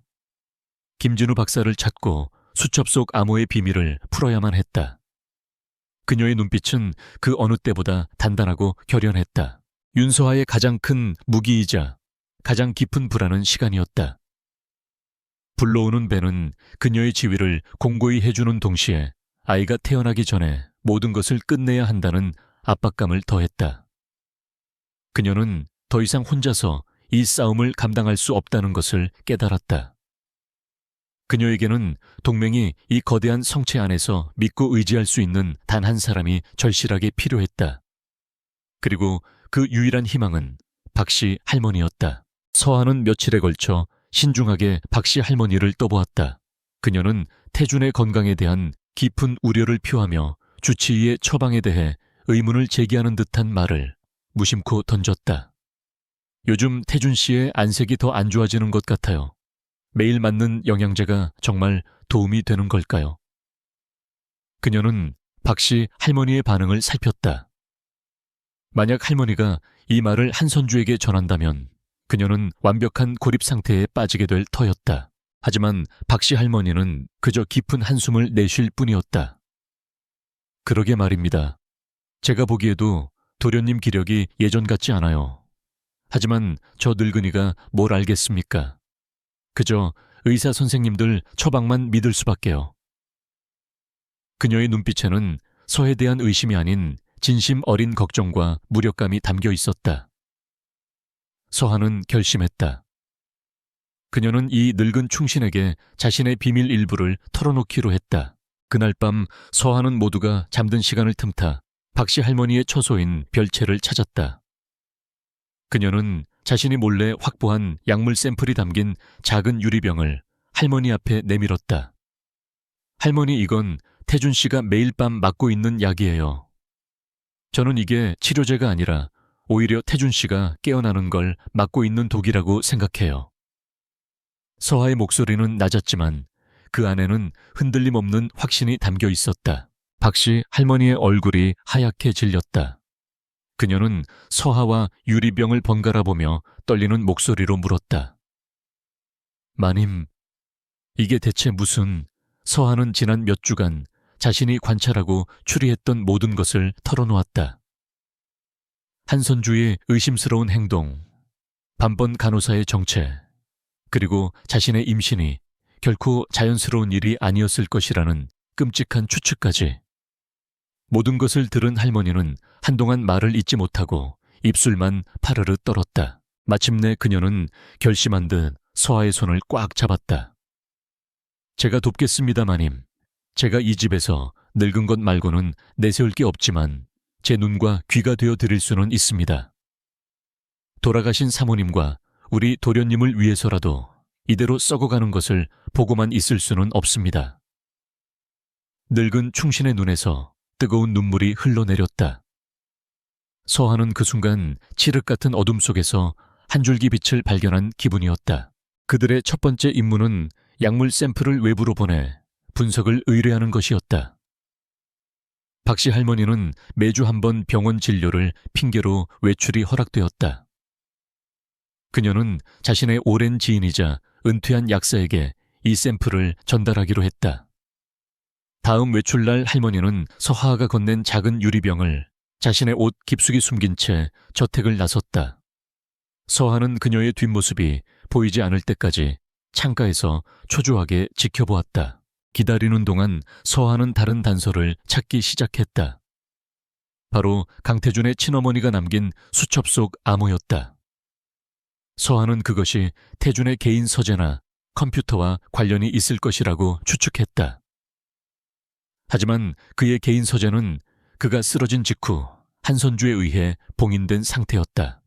김진우 박사를 찾고 수첩 속 암호의 비밀을 풀어야만 했다. 그녀의 눈빛은 그 어느 때보다 단단하고 결연했다. 윤서아의 가장 큰 무기이자 가장 깊은 불안은 시간이었다. 불러오는 배는 그녀의 지위를 공고히 해주는 동시에 아이가 태어나기 전에 모든 것을 끝내야 한다는 압박감을 더했다. 그녀는 더 이상 혼자서 이 싸움을 감당할 수 없다는 것을 깨달았다. 그녀에게는 동맹이 이 거대한 성체 안에서 믿고 의지할 수 있는 단 한 사람이 절실하게 필요했다. 그리고 그 유일한 희망은 박씨 할머니였다. 서한은 며칠에 걸쳐 신중하게 박씨 할머니를 떠보았다. 그녀는 태준의 건강에 대한 깊은 우려를 표하며 주치의의 처방에 대해 의문을 제기하는 듯한 말을 무심코 던졌다. 요즘 태준 씨의 안색이 더 안 좋아지는 것 같아요. 매일 맞는 영양제가 정말 도움이 되는 걸까요? 그녀는 박씨 할머니의 반응을 살폈다. 만약 할머니가 이 말을 한선주에게 전한다면 그녀는 완벽한 고립 상태에 빠지게 될 터였다. 하지만 박씨 할머니는 그저 깊은 한숨을 내쉴 뿐이었다. 그러게 말입니다. 제가 보기에도 도련님 기력이 예전 같지 않아요. 하지만 저 늙은이가 뭘 알겠습니까? 그저 의사 선생님들 처방만 믿을 수밖에요. 그녀의 눈빛에는 서에 대한 의심이 아닌 진심 어린 걱정과 무력감이 담겨 있었다. 서한은 결심했다. 그녀는 이 늙은 충신에게 자신의 비밀 일부를 털어놓기로 했다. 그날 밤 서한은 모두가 잠든 시간을 틈타 박씨 할머니의 처소인 별채를 찾았다. 그녀는 자신이 몰래 확보한 약물 샘플이 담긴 작은 유리병을 할머니 앞에 내밀었다. 할머니, 이건 태준 씨가 매일 밤 맞고 있는 약이에요. 저는 이게 치료제가 아니라 오히려 태준 씨가 깨어나는 걸 막고 있는 독이라고 생각해요. 서하의 목소리는 낮았지만 그 안에는 흔들림 없는 확신이 담겨 있었다. 박씨 할머니의 얼굴이 하얗게 질렸다. 그녀는 서하와 유리병을 번갈아 보며 떨리는 목소리로 물었다. 마님, 이게 대체 무슨... 서하는 지난 몇 주간 자신이 관찰하고 추리했던 모든 것을 털어놓았다. 한선주의 의심스러운 행동, 밤번 간호사의 정체, 그리고 자신의 임신이 결코 자연스러운 일이 아니었을 것이라는 끔찍한 추측까지. 모든 것을 들은 할머니는 한동안 말을 잇지 못하고 입술만 파르르 떨었다. 마침내 그녀는 결심한 듯 서하의 손을 꽉 잡았다. 제가 돕겠습니다, 마님. 제가 이 집에서 늙은 것 말고는 내세울 게 없지만 제 눈과 귀가 되어 드릴 수는 있습니다. 돌아가신 사모님과 우리 도련님을 위해서라도 이대로 썩어가는 것을 보고만 있을 수는 없습니다. 늙은 충신의 눈에서 뜨거운 눈물이 흘러내렸다. 서하는 그 순간 칠흑 같은 어둠 속에서 한 줄기 빛을 발견한 기분이었다. 그들의 첫 번째 임무는 약물 샘플을 외부로 보내 분석을 의뢰하는 것이었다. 박씨 할머니는 매주 한 번 병원 진료를 핑계로 외출이 허락되었다. 그녀는 자신의 오랜 지인이자 은퇴한 약사에게 이 샘플을 전달하기로 했다. 다음 외출날 할머니는 서하가 건넨 작은 유리병을 자신의 옷 깊숙이 숨긴 채 저택을 나섰다. 서하는 그녀의 뒷모습이 보이지 않을 때까지 창가에서 초조하게 지켜보았다. 기다리는 동안 서하는 다른 단서를 찾기 시작했다. 바로 강태준의 친어머니가 남긴 수첩 속 암호였다. 서하는 그것이 태준의 개인 서재나 컴퓨터와 관련이 있을 것이라고 추측했다. 하지만 그의 개인 서재는 그가 쓰러진 직후 한선주에 의해 봉인된 상태였다.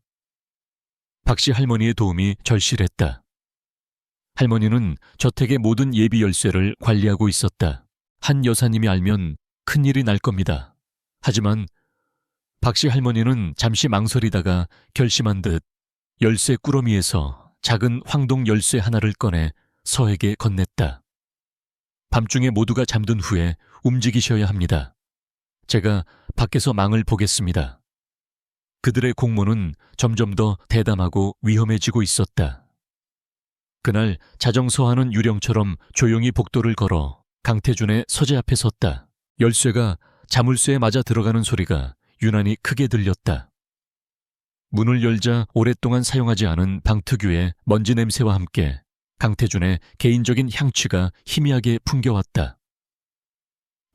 박씨 할머니의 도움이 절실했다. 할머니는 저택의 모든 예비 열쇠를 관리하고 있었다. 한 여사님이 알면 큰일이 날 겁니다. 하지만 박씨 할머니는 잠시 망설이다가 결심한 듯 열쇠 꾸러미에서 작은 황동 열쇠 하나를 꺼내 서에게 건넸다. 밤중에 모두가 잠든 후에 움직이셔야 합니다. 제가 밖에서 망을 보겠습니다. 그들의 공모는 점점 더 대담하고 위험해지고 있었다. 그날 자정서하는 유령처럼 조용히 복도를 걸어 강태준의 서재 앞에 섰다. 열쇠가 자물쇠에 맞아 들어가는 소리가 유난히 크게 들렸다. 문을 열자 오랫동안 사용하지 않은 방 특유의 먼지 냄새와 함께 강태준의 개인적인 향취가 희미하게 풍겨왔다.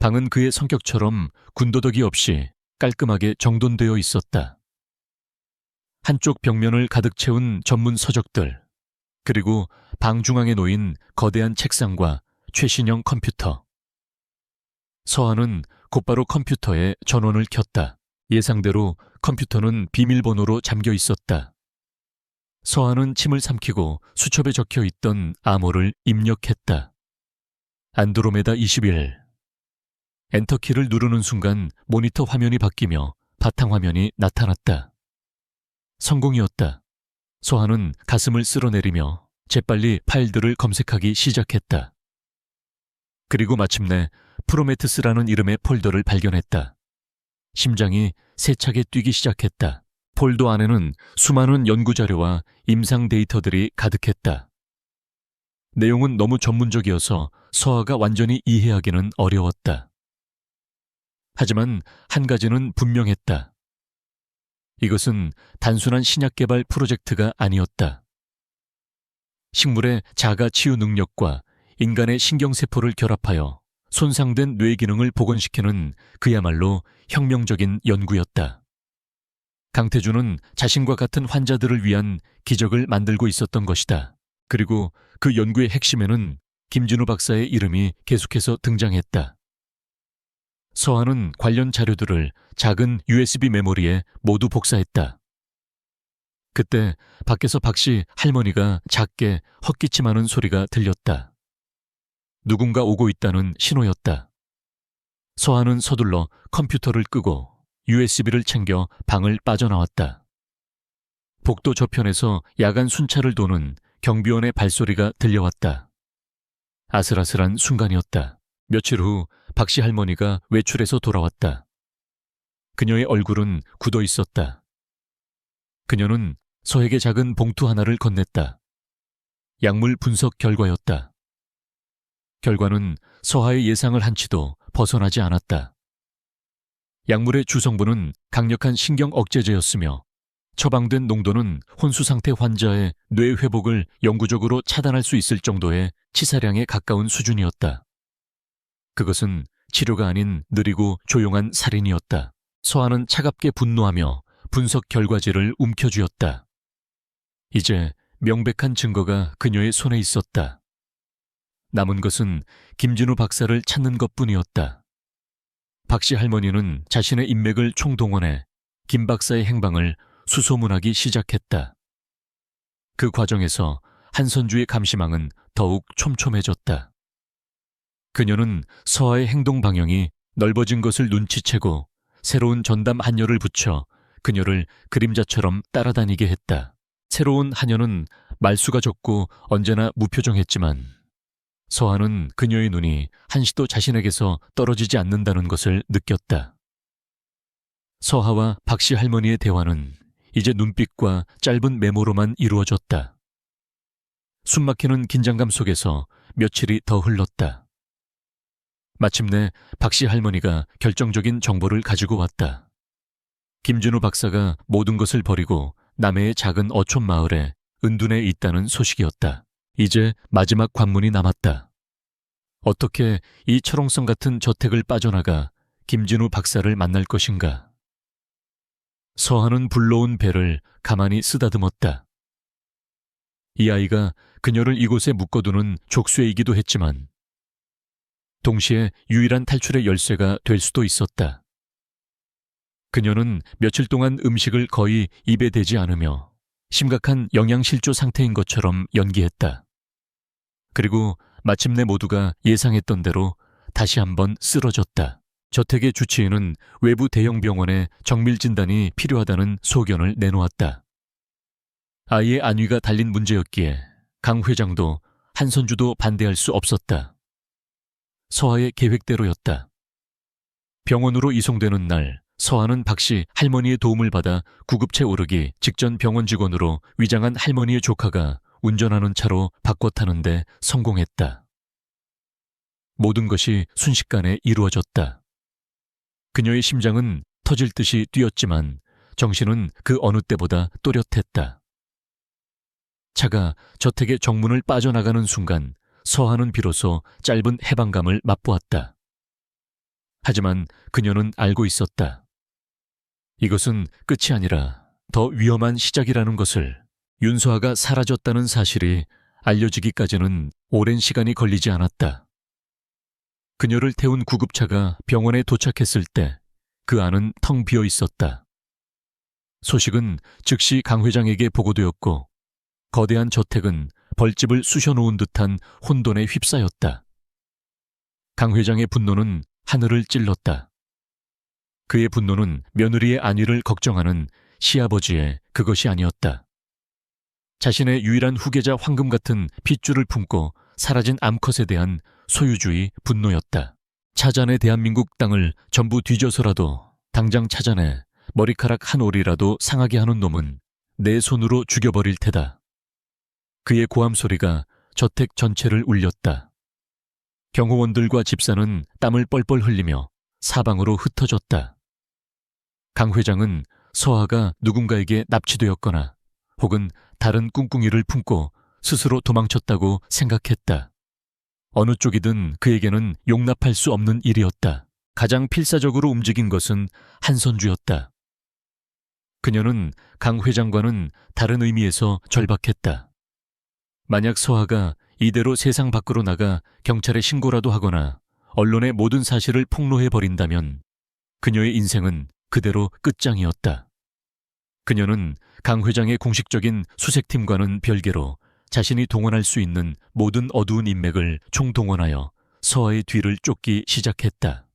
방은 그의 성격처럼 군더더기 없이 깔끔하게 정돈되어 있었다. 한쪽 벽면을 가득 채운 전문 서적들, 그리고 방 중앙에 놓인 거대한 책상과 최신형 컴퓨터. 서한은 곧바로 컴퓨터에 전원을 켰다. 예상대로 컴퓨터는 비밀번호로 잠겨 있었다. 서한은 침을 삼키고 수첩에 적혀 있던 암호를 입력했다. 안드로메다 21. 엔터키를 누르는 순간 모니터 화면이 바뀌며 바탕화면이 나타났다. 성공이었다. 서한은 가슴을 쓸어내리며 재빨리 파일들을 검색하기 시작했다. 그리고 마침내 프로메테스라는 이름의 폴더를 발견했다. 심장이 세차게 뛰기 시작했다. 폴더 안에는 수많은 연구자료와 임상 데이터들이 가득했다. 내용은 너무 전문적이어서 서하가 완전히 이해하기는 어려웠다. 하지만 한 가지는 분명했다. 이것은 단순한 신약 개발 프로젝트가 아니었다. 식물의 자가 치유 능력과 인간의 신경세포를 결합하여 손상된 뇌 기능을 복원시키는 그야말로 혁명적인 연구였다. 강태준은 자신과 같은 환자들을 위한 기적을 만들고 있었던 것이다. 그리고 그 연구의 핵심에는 김진우 박사의 이름이 계속해서 등장했다. 서한은 관련 자료들을 작은 USB 메모리에 모두 복사했다. 그때 밖에서 박씨 할머니가 작게 헛기침하는 소리가 들렸다. 누군가 오고 있다는 신호였다. 서한은 서둘러 컴퓨터를 끄고 USB를 챙겨 방을 빠져나왔다. 복도 저편에서 야간 순찰을 도는 경비원의 발소리가 들려왔다. 아슬아슬한 순간이었다. 며칠 후 박씨 할머니가 외출해서 돌아왔다. 그녀의 얼굴은 굳어 있었다. 그녀는 서에게 작은 봉투 하나를 건넸다. 약물 분석 결과였다. 결과는 서하의 예상을 한치도 벗어나지 않았다. 약물의 주성분은 강력한 신경 억제제였으며 처방된 농도는 혼수 상태 환자의 뇌 회복을 영구적으로 차단할 수 있을 정도의 치사량에 가까운 수준이었다. 그것은 치료가 아닌 느리고 조용한 살인이었다. 서한은 차갑게 분노하며 분석 결과지를 움켜쥐었다. 이제 명백한 증거가 그녀의 손에 있었다. 남은 것은 김진우 박사를 찾는 것뿐이었다. 박씨 할머니는 자신의 인맥을 총동원해 김 박사의 행방을 수소문하기 시작했다. 그 과정에서 한선주의 감시망은 더욱 촘촘해졌다. 그녀는 서하의 행동 방향이 넓어진 것을 눈치채고 새로운 전담 한녀를 붙여 그녀를 그림자처럼 따라다니게 했다. 새로운 한녀는 말수가 적고 언제나 무표정했지만 서하는 그녀의 눈이 한시도 자신에게서 떨어지지 않는다는 것을 느꼈다. 서하와 박씨 할머니의 대화는 이제 눈빛과 짧은 메모로만 이루어졌다. 숨막히는 긴장감 속에서 며칠이 더 흘렀다. 마침내 박씨 할머니가 결정적인 정보를 가지고 왔다. 김진우 박사가 모든 것을 버리고 남해의 작은 어촌 마을에 은둔해 있다는 소식이었다. 이제 마지막 관문이 남았다. 어떻게 이 철옹성 같은 저택을 빠져나가 김진우 박사를 만날 것인가? 서한은 불러온 배를 가만히 쓰다듬었다. 이 아이가 그녀를 이곳에 묶어두는 족쇄이기도 했지만 동시에 유일한 탈출의 열쇠가 될 수도 있었다. 그녀는 며칠 동안 음식을 거의 입에 대지 않으며 심각한 영양실조 상태인 것처럼 연기했다. 그리고 마침내 모두가 예상했던 대로 다시 한번 쓰러졌다. 저택의 주치의는 외부 대형 병원에 정밀 진단이 필요하다는 소견을 내놓았다. 아이의 안위가 달린 문제였기에 강 회장도 한선주도 반대할 수 없었다. 서하의 계획대로였다. 병원으로 이송되는 날, 서한은 박씨 할머니의 도움을 받아 구급차 오르기 직전 병원 직원으로 위장한 할머니의 조카가 운전하는 차로 바꿔 타는데 성공했다. 모든 것이 순식간에 이루어졌다. 그녀의 심장은 터질 듯이 뛰었지만 정신은 그 어느 때보다 또렷했다. 차가 저택의 정문을 빠져나가는 순간 서한은 비로소 짧은 해방감을 맛보았다. 하지만 그녀는 알고 있었다. 이것은 끝이 아니라 더 위험한 시작이라는 것을. 윤서아가 사라졌다는 사실이 알려지기까지는 오랜 시간이 걸리지 않았다. 그녀를 태운 구급차가 병원에 도착했을 때 그 안은 텅 비어 있었다. 소식은 즉시 강 회장에게 보고되었고 거대한 저택은 벌집을 쑤셔놓은 듯한 혼돈에 휩싸였다. 강 회장의 분노는 하늘을 찔렀다. 그의 분노는 며느리의 안위를 걱정하는 시아버지의 그것이 아니었다. 자신의 유일한 후계자 황금 같은 핏줄을 품고 사라진 암컷에 대한 소유주의 분노였다. 찾아내 대한민국 땅을 전부 뒤져서라도 당장 찾아내 머리카락 한 올이라도 상하게 하는 놈은 내 손으로 죽여버릴 테다. 그의 고함 소리가 저택 전체를 울렸다. 경호원들과 집사는 땀을 뻘뻘 흘리며 사방으로 흩어졌다. 강 회장은 서아가 누군가에게 납치되었거나 혹은 다른 꿍꿍이를 품고 스스로 도망쳤다고 생각했다. 어느 쪽이든 그에게는 용납할 수 없는 일이었다. 가장 필사적으로 움직인 것은 한선주였다. 그녀는 강 회장과는 다른 의미에서 절박했다. 만약 서아가 이대로 세상 밖으로 나가 경찰에 신고라도 하거나 언론의 모든 사실을 폭로해버린다면 그녀의 인생은 그대로 끝장이었다. 그녀는 강 회장의 공식적인 수색팀과는 별개로 자신이 동원할 수 있는 모든 어두운 인맥을 총동원하여 서아의 뒤를 쫓기 시작했다.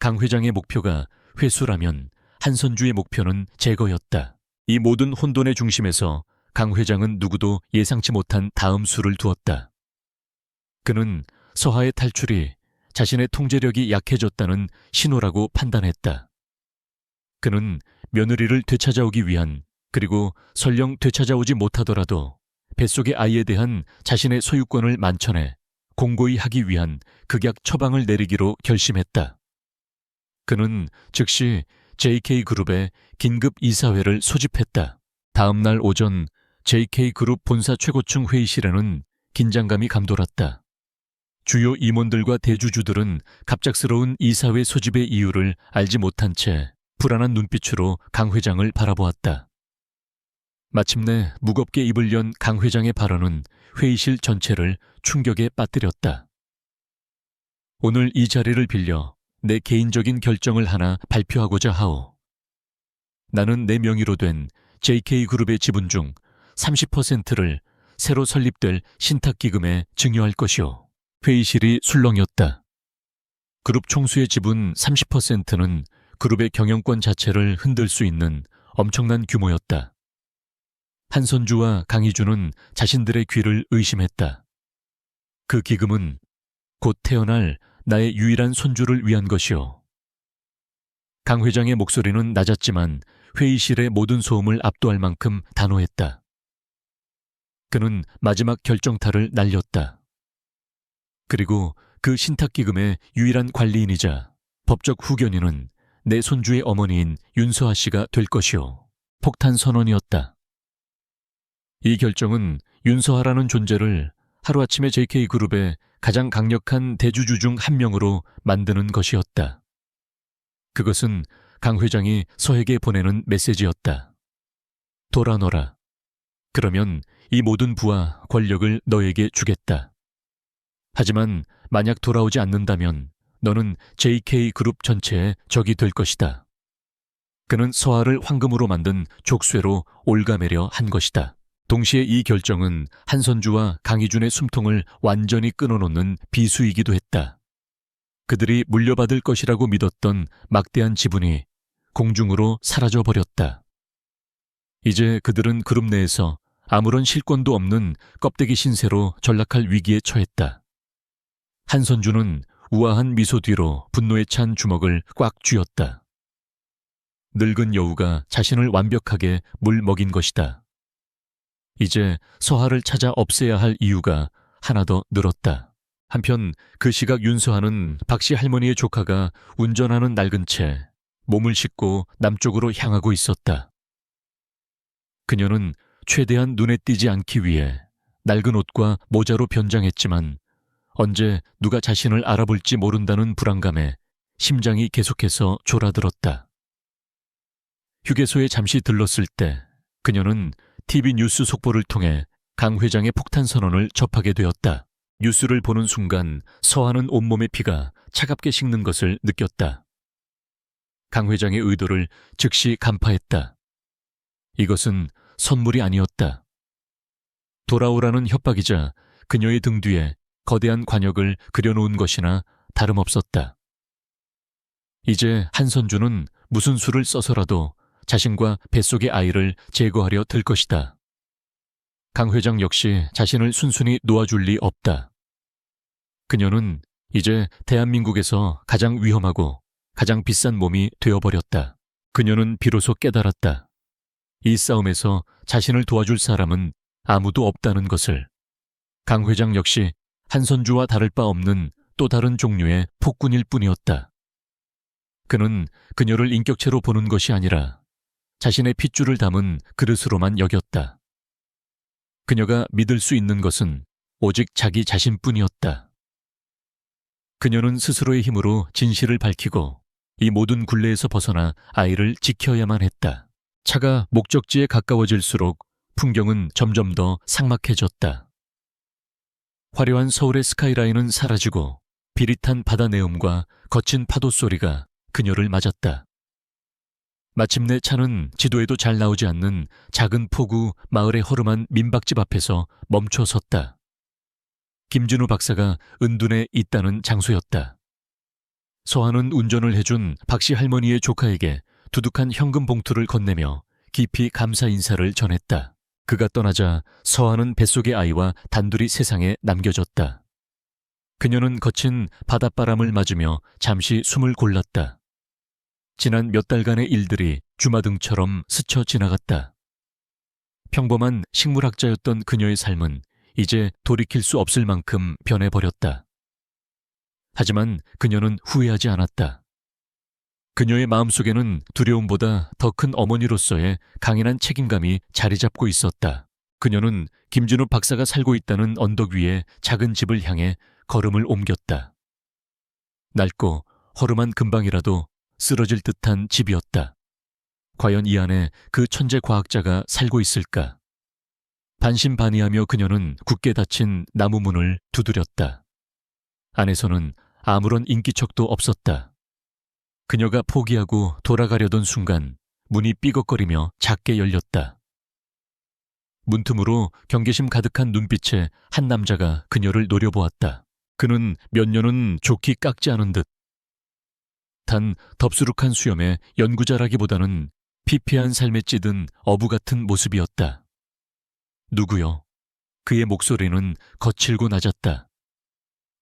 강 회장의 목표가 회수라면 한선주의 목표는 제거였다. 이 모든 혼돈의 중심에서 강 회장은 누구도 예상치 못한 다음 수를 두었다. 그는 서하의 탈출이 자신의 통제력이 약해졌다는 신호라고 판단했다. 그는 며느리를 되찾아오기 위한, 그리고 설령 되찾아오지 못하더라도 뱃속의 아이에 대한 자신의 소유권을 만천해 공고히 하기 위한 극약 처방을 내리기로 결심했다. 그는 즉시 JK그룹의 긴급 이사회를 소집했다. 다음 날 오전 JK그룹 본사 최고층 회의실에는 긴장감이 감돌았다. 주요 임원들과 대주주들은 갑작스러운 이사회 소집의 이유를 알지 못한 채 불안한 눈빛으로 강 회장을 바라보았다. 마침내 무겁게 입을 연 강 회장의 발언은 회의실 전체를 충격에 빠뜨렸다. 오늘 이 자리를 빌려 내 개인적인 결정을 하나 발표하고자 하오. 나는 내 명의로 된 JK그룹의 지분 중 30%를 새로 설립될 신탁기금에 증여할 것이오. 회의실이 술렁였다. 그룹 총수의 지분 30%는 그룹의 경영권 자체를 흔들 수 있는 엄청난 규모였다. 한선주와 강희주는 자신들의 귀를 의심했다. 그 기금은 곧 태어날 나의 유일한 손주를 위한 것이오. 강 회장의 목소리는 낮았지만 회의실의 모든 소음을 압도할 만큼 단호했다. 그는 마지막 결정타를 날렸다. 그리고 그 신탁기금의 유일한 관리인이자 법적 후견인은 내 손주의 어머니인 윤서아 씨가 될 것이오. 폭탄 선언이었다. 이 결정은 윤서아라는 존재를 하루아침에 JK그룹의 가장 강력한 대주주 중 한 명으로 만드는 것이었다. 그것은 강 회장이 서에게 보내는 메시지였다. 돌아너라. 그러면 이 모든 부와 권력을 너에게 주겠다. 하지만 만약 돌아오지 않는다면 너는 JK그룹 전체의 적이 될 것이다. 그는 서아를 황금으로 만든 족쇄로 올가매려 한 것이다. 동시에 이 결정은 한선주와 강희준의 숨통을 완전히 끊어놓는 비수이기도 했다. 그들이 물려받을 것이라고 믿었던 막대한 지분이 공중으로 사라져버렸다. 이제 그들은 그룹 내에서 아무런 실권도 없는 껍데기 신세로 전락할 위기에 처했다. 한선주는 우아한 미소 뒤로 분노에 찬 주먹을 꽉 쥐었다. 늙은 여우가 자신을 완벽하게 물 먹인 것이다. 이제 서하를 찾아 없애야 할 이유가 하나 더 늘었다. 한편 그 시각 윤서하는 박씨 할머니의 조카가 운전하는 낡은 채 몸을 싣고 남쪽으로 향하고 있었다. 그녀는 최대한 눈에 띄지 않기 위해 낡은 옷과 모자로 변장했지만 언제 누가 자신을 알아볼지 모른다는 불안감에 심장이 계속해서 졸아들었다. 휴게소에 잠시 들렀을 때 그녀는 TV 뉴스 속보를 통해 강 회장의 폭탄 선언을 접하게 되었다. 뉴스를 보는 순간 서하는 온몸의 피가 차갑게 식는 것을 느꼈다. 강 회장의 의도를 즉시 간파했다. 이것은 선물이 아니었다. 돌아오라는 협박이자 그녀의 등 뒤에 거대한 관역을 그려놓은 것이나 다름없었다. 이제 한선주는 무슨 수를 써서라도 자신과 뱃속의 아이를 제거하려 들 것이다. 강 회장 역시 자신을 순순히 놓아줄 리 없다. 그녀는 이제 대한민국에서 가장 위험하고 가장 비싼 몸이 되어버렸다. 그녀는 비로소 깨달았다. 이 싸움에서 자신을 도와줄 사람은 아무도 없다는 것을. 강 회장 역시 한선주와 다를 바 없는 또 다른 종류의 폭군일 뿐이었다. 그는 그녀를 인격체로 보는 것이 아니라 자신의 핏줄을 담은 그릇으로만 여겼다. 그녀가 믿을 수 있는 것은 오직 자기 자신뿐이었다. 그녀는 스스로의 힘으로 진실을 밝히고 이 모든 굴레에서 벗어나 아이를 지켜야만 했다. 차가 목적지에 가까워질수록 풍경은 점점 더 삭막해졌다. 화려한 서울의 스카이라인은 사라지고 비릿한 바다 내음과 거친 파도 소리가 그녀를 맞았다. 마침내 차는 지도에도 잘 나오지 않는 작은 포구 마을의 허름한 민박집 앞에서 멈춰 섰다. 김진우 박사가 은둔에 있다는 장소였다. 서하는 운전을 해준 박씨 할머니의 조카에게 두둑한 현금 봉투를 건네며 깊이 감사 인사를 전했다. 그가 떠나자 서하는 뱃속의 아이와 단둘이 세상에 남겨졌다. 그녀는 거친 바닷바람을 맞으며 잠시 숨을 골랐다. 지난 몇 달간의 일들이 주마등처럼 스쳐 지나갔다. 평범한 식물학자였던 그녀의 삶은 이제 돌이킬 수 없을 만큼 변해버렸다. 하지만 그녀는 후회하지 않았다. 그녀의 마음속에는 두려움보다 더 큰 어머니로서의 강인한 책임감이 자리 잡고 있었다. 그녀는 김진우 박사가 살고 있다는 언덕 위의 작은 집을 향해 걸음을 옮겼다. 낡고 허름한 근방이라도 쓰러질 듯한 집이었다. 과연 이 안에 그 천재 과학자가 살고 있을까? 반신반의하며 그녀는 굳게 닫힌 나무 문을 두드렸다. 안에서는 아무런 인기척도 없었다. 그녀가 포기하고 돌아가려던 순간 문이 삐걱거리며 작게 열렸다. 문틈으로 경계심 가득한 눈빛에 한 남자가 그녀를 노려보았다. 그는 몇 년은 좋게 깎지 않은 듯 단 덥수룩한 수염에 연구자라기보다는 피폐한 삶에 찌든 어부 같은 모습이었다. 누구요? 그의 목소리는 거칠고 낮았다.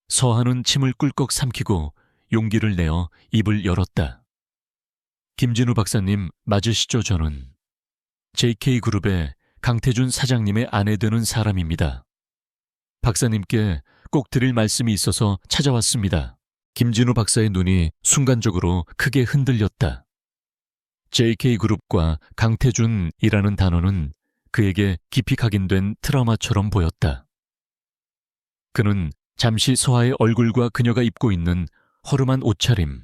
서하는 침을 꿀꺽 삼키고 용기를 내어 입을 열었다. 김진우 박사님 맞으시죠? 저는 JK그룹의 강태준 사장님의 아내 되는 사람입니다. 박사님께 꼭 드릴 말씀이 있어서 찾아왔습니다. 김진우 박사의 눈이 순간적으로 크게 흔들렸다. JK그룹과 강태준이라는 단어는 그에게 깊이 각인된 트라우마처럼 보였다. 그는 잠시 서하의 얼굴과 그녀가 입고 있는 허름한 옷차림,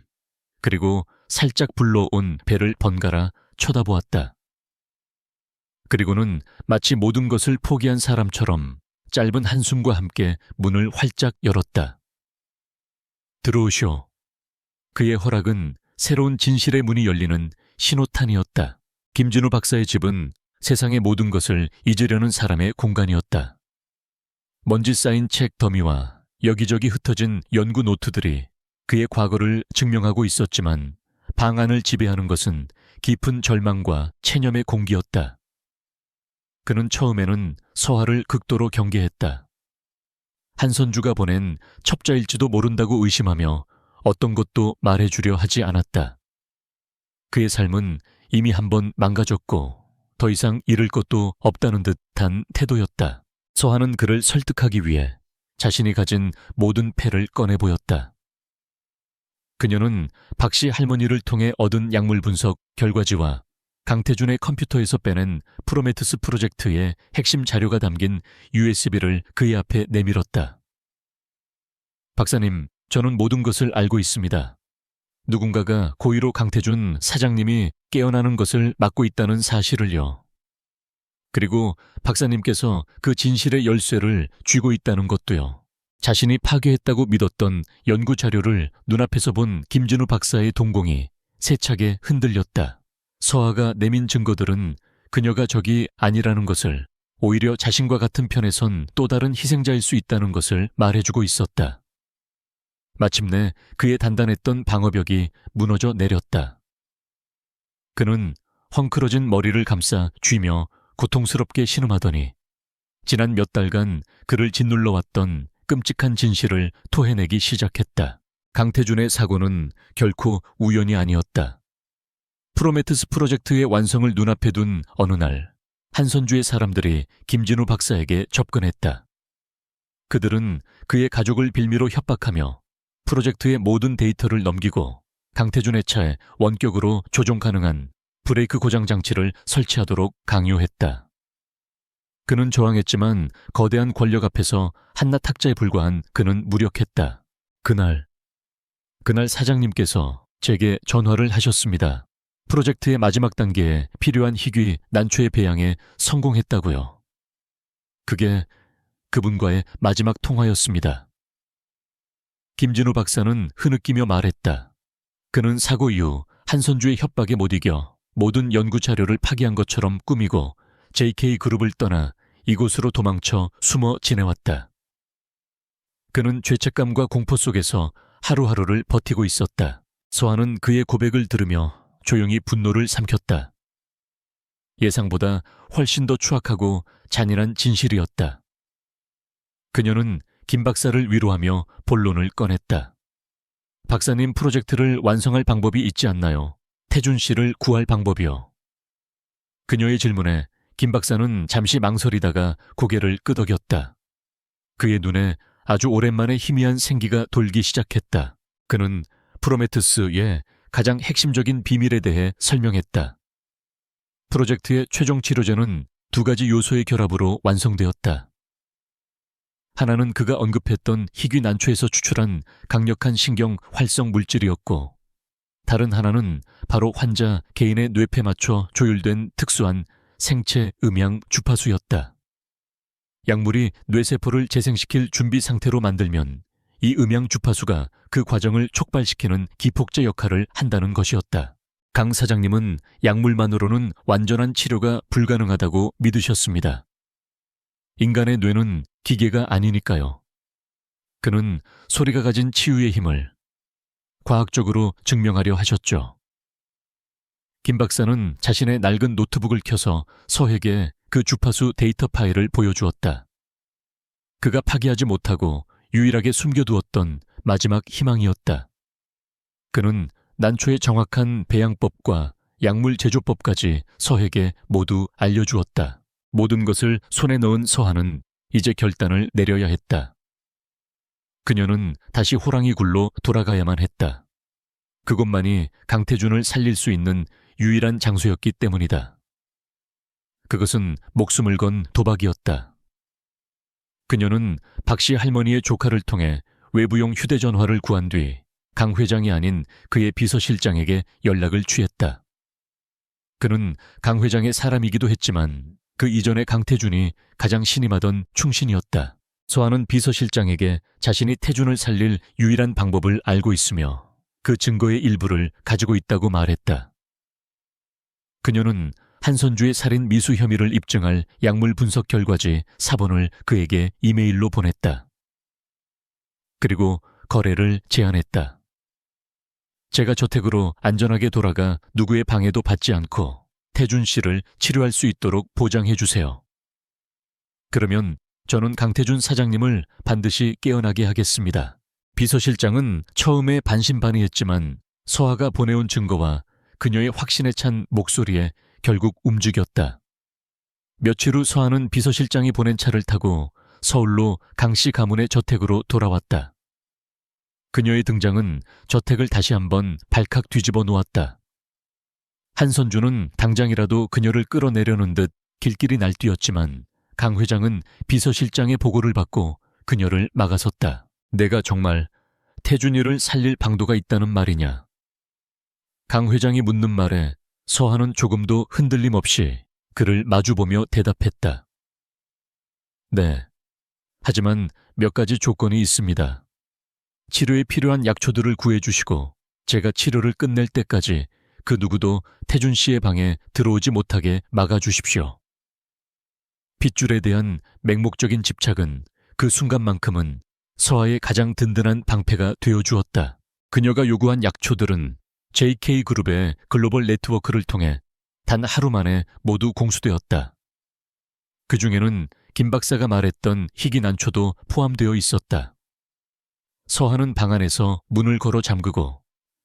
그리고 살짝 불러온 배를 번갈아 쳐다보았다. 그리고는 마치 모든 것을 포기한 사람처럼 짧은 한숨과 함께 문을 활짝 열었다. 들어오시오. 그의 허락은 새로운 진실의 문이 열리는 신호탄이었다. 김진우 박사의 집은 세상의 모든 것을 잊으려는 사람의 공간이었다. 먼지 쌓인 책 더미와 여기저기 흩어진 연구 노트들이 그의 과거를 증명하고 있었지만 방 안을 지배하는 것은 깊은 절망과 체념의 공기였다. 그는 처음에는 서하를 극도로 경계했다. 한선주가 보낸 첩자일지도 모른다고 의심하며 어떤 것도 말해주려 하지 않았다. 그의 삶은 이미 한번 망가졌고 더 이상 잃을 것도 없다는 듯한 태도였다. 서한은 그를 설득하기 위해 자신이 가진 모든 패를 꺼내 보였다. 그녀는 박씨 할머니를 통해 얻은 약물 분석 결과지와 강태준의 컴퓨터에서 빼낸 프로메테스 프로젝트의 핵심 자료가 담긴 USB를 그의 앞에 내밀었다. 박사님, 저는 모든 것을 알고 있습니다. 누군가가 고의로 강태준 사장님이 깨어나는 것을 막고 있다는 사실을요. 그리고 박사님께서 그 진실의 열쇠를 쥐고 있다는 것도요. 자신이 파괴했다고 믿었던 연구 자료를 눈앞에서 본 김진우 박사의 동공이 세차게 흔들렸다. 서아가 내민 증거들은 그녀가 적이 아니라는 것을, 오히려 자신과 같은 편에 선 또 다른 희생자일 수 있다는 것을 말해주고 있었다. 마침내 그의 단단했던 방어벽이 무너져 내렸다. 그는 헝클어진 머리를 감싸 쥐며 고통스럽게 신음하더니 지난 몇 달간 그를 짓눌러왔던 끔찍한 진실을 토해내기 시작했다. 강태준의 사고는 결코 우연이 아니었다. 프로메테스 프로젝트의 완성을 눈앞에 둔 어느 날 한선주의 사람들이 김진우 박사에게 접근했다. 그들은 그의 가족을 빌미로 협박하며 프로젝트의 모든 데이터를 넘기고 강태준의 차에 원격으로 조종 가능한 브레이크 고장 장치를 설치하도록 강요했다. 그는 저항했지만 거대한 권력 앞에서 한낱 학자에 불과한 그는 무력했다. 그날 사장님께서 제게 전화를 하셨습니다. 프로젝트의 마지막 단계에 필요한 희귀 난초의 배양에 성공했다고요. 그게 그분과의 마지막 통화였습니다. 김진우 박사는 흐느끼며 말했다. 그는 사고 이후 한선주의 협박에 못 이겨 모든 연구 자료를 파기한 것처럼 꾸미고 JK그룹을 떠나 이곳으로 도망쳐 숨어 지내왔다. 그는 죄책감과 공포 속에서 하루하루를 버티고 있었다. 서한은 그의 고백을 들으며 조용히 분노를 삼켰다. 예상보다 훨씬 더 추악하고 잔인한 진실이었다. 그녀는 김 박사를 위로하며 본론을 꺼냈다. 박사님, 프로젝트를 완성할 방법이 있지 않나요? 태준 씨를 구할 방법이요. 그녀의 질문에 김 박사는 잠시 망설이다가 고개를 끄덕였다. 그의 눈에 아주 오랜만에 희미한 생기가 돌기 시작했다. 그는 프로메테스의 가장 핵심적인 비밀에 대해 설명했다. 프로젝트의 최종 치료제는 두 가지 요소의 결합으로 완성되었다. 하나는 그가 언급했던 희귀 난초에서 추출한 강력한 신경 활성 물질이었고, 다른 하나는 바로 환자 개인의 뇌폐에 맞춰 조율된 특수한 생체 음향 주파수였다. 약물이 뇌세포를 재생시킬 준비 상태로 만들면 이 음향 주파수가 그 과정을 촉발시키는 기폭제 역할을 한다는 것이었다. 강 사장님은 약물만으로는 완전한 치료가 불가능하다고 믿으셨습니다. 인간의 뇌는 기계가 아니니까요. 그는 소리가 가진 치유의 힘을 과학적으로 증명하려 하셨죠. 김 박사는 자신의 낡은 노트북을 켜서 서에게 그 주파수 데이터 파일을 보여주었다. 그가 파기하지 못하고 유일하게 숨겨두었던 마지막 희망이었다. 그는 난초의 정확한 배양법과 약물 제조법까지 서에게 모두 알려주었다. 모든 것을 손에 넣은 서한은 이제 결단을 내려야 했다. 그녀는 다시 호랑이 굴로 돌아가야만 했다. 그것만이 강태준을 살릴 수 있는 유일한 장소였기 때문이다. 그것은 목숨을 건 도박이었다. 그녀는 박씨 할머니의 조카를 통해 외부용 휴대전화를 구한 뒤 강 회장이 아닌 그의 비서실장에게 연락을 취했다. 그는 강 회장의 사람이기도 했지만 그 이전에 강태준이 가장 신임하던 충신이었다. 서한은 비서실장에게 자신이 태준을 살릴 유일한 방법을 알고 있으며 그 증거의 일부를 가지고 있다고 말했다. 그녀는 한선주의 살인 미수 혐의를 입증할 약물 분석 결과지 사본을 그에게 이메일로 보냈다. 그리고 거래를 제안했다. 제가 저택으로 안전하게 돌아가 누구의 방해도 받지 않고 태준 씨를 치료할 수 있도록 보장해 주세요. 그러면 저는 강태준 사장님을 반드시 깨어나게 하겠습니다. 비서실장은 처음에 반신반의했지만 서아가 보내온 증거와 그녀의 확신에 찬 목소리에 결국 움직였다. 며칠 후 서아는 비서실장이 보낸 차를 타고 서울로 강씨 가문의 저택으로 돌아왔다. 그녀의 등장은 저택을 다시 한번 발칵 뒤집어 놓았다. 한선주는 당장이라도 그녀를 끌어내려는 듯 길길이 날뛰었지만 강 회장은 비서실장의 보고를 받고 그녀를 막아섰다. 내가 정말 태준이를 살릴 방도가 있다는 말이냐? 강 회장이 묻는 말에 서하는 조금도 흔들림 없이 그를 마주보며 대답했다. 네. 하지만 몇 가지 조건이 있습니다. 치료에 필요한 약초들을 구해주시고 제가 치료를 끝낼 때까지 그 누구도 태준 씨의 방에 들어오지 못하게 막아주십시오. 핏줄에 대한 맹목적인 집착은 그 순간만큼은 서아의 가장 든든한 방패가 되어주었다. 그녀가 요구한 약초들은 JK그룹의 글로벌 네트워크를 통해 단 하루 만에 모두 공수되었다. 그 중에는 김 박사가 말했던 희귀난초도 포함되어 있었다. 서하는 방 안에서 문을 걸어 잠그고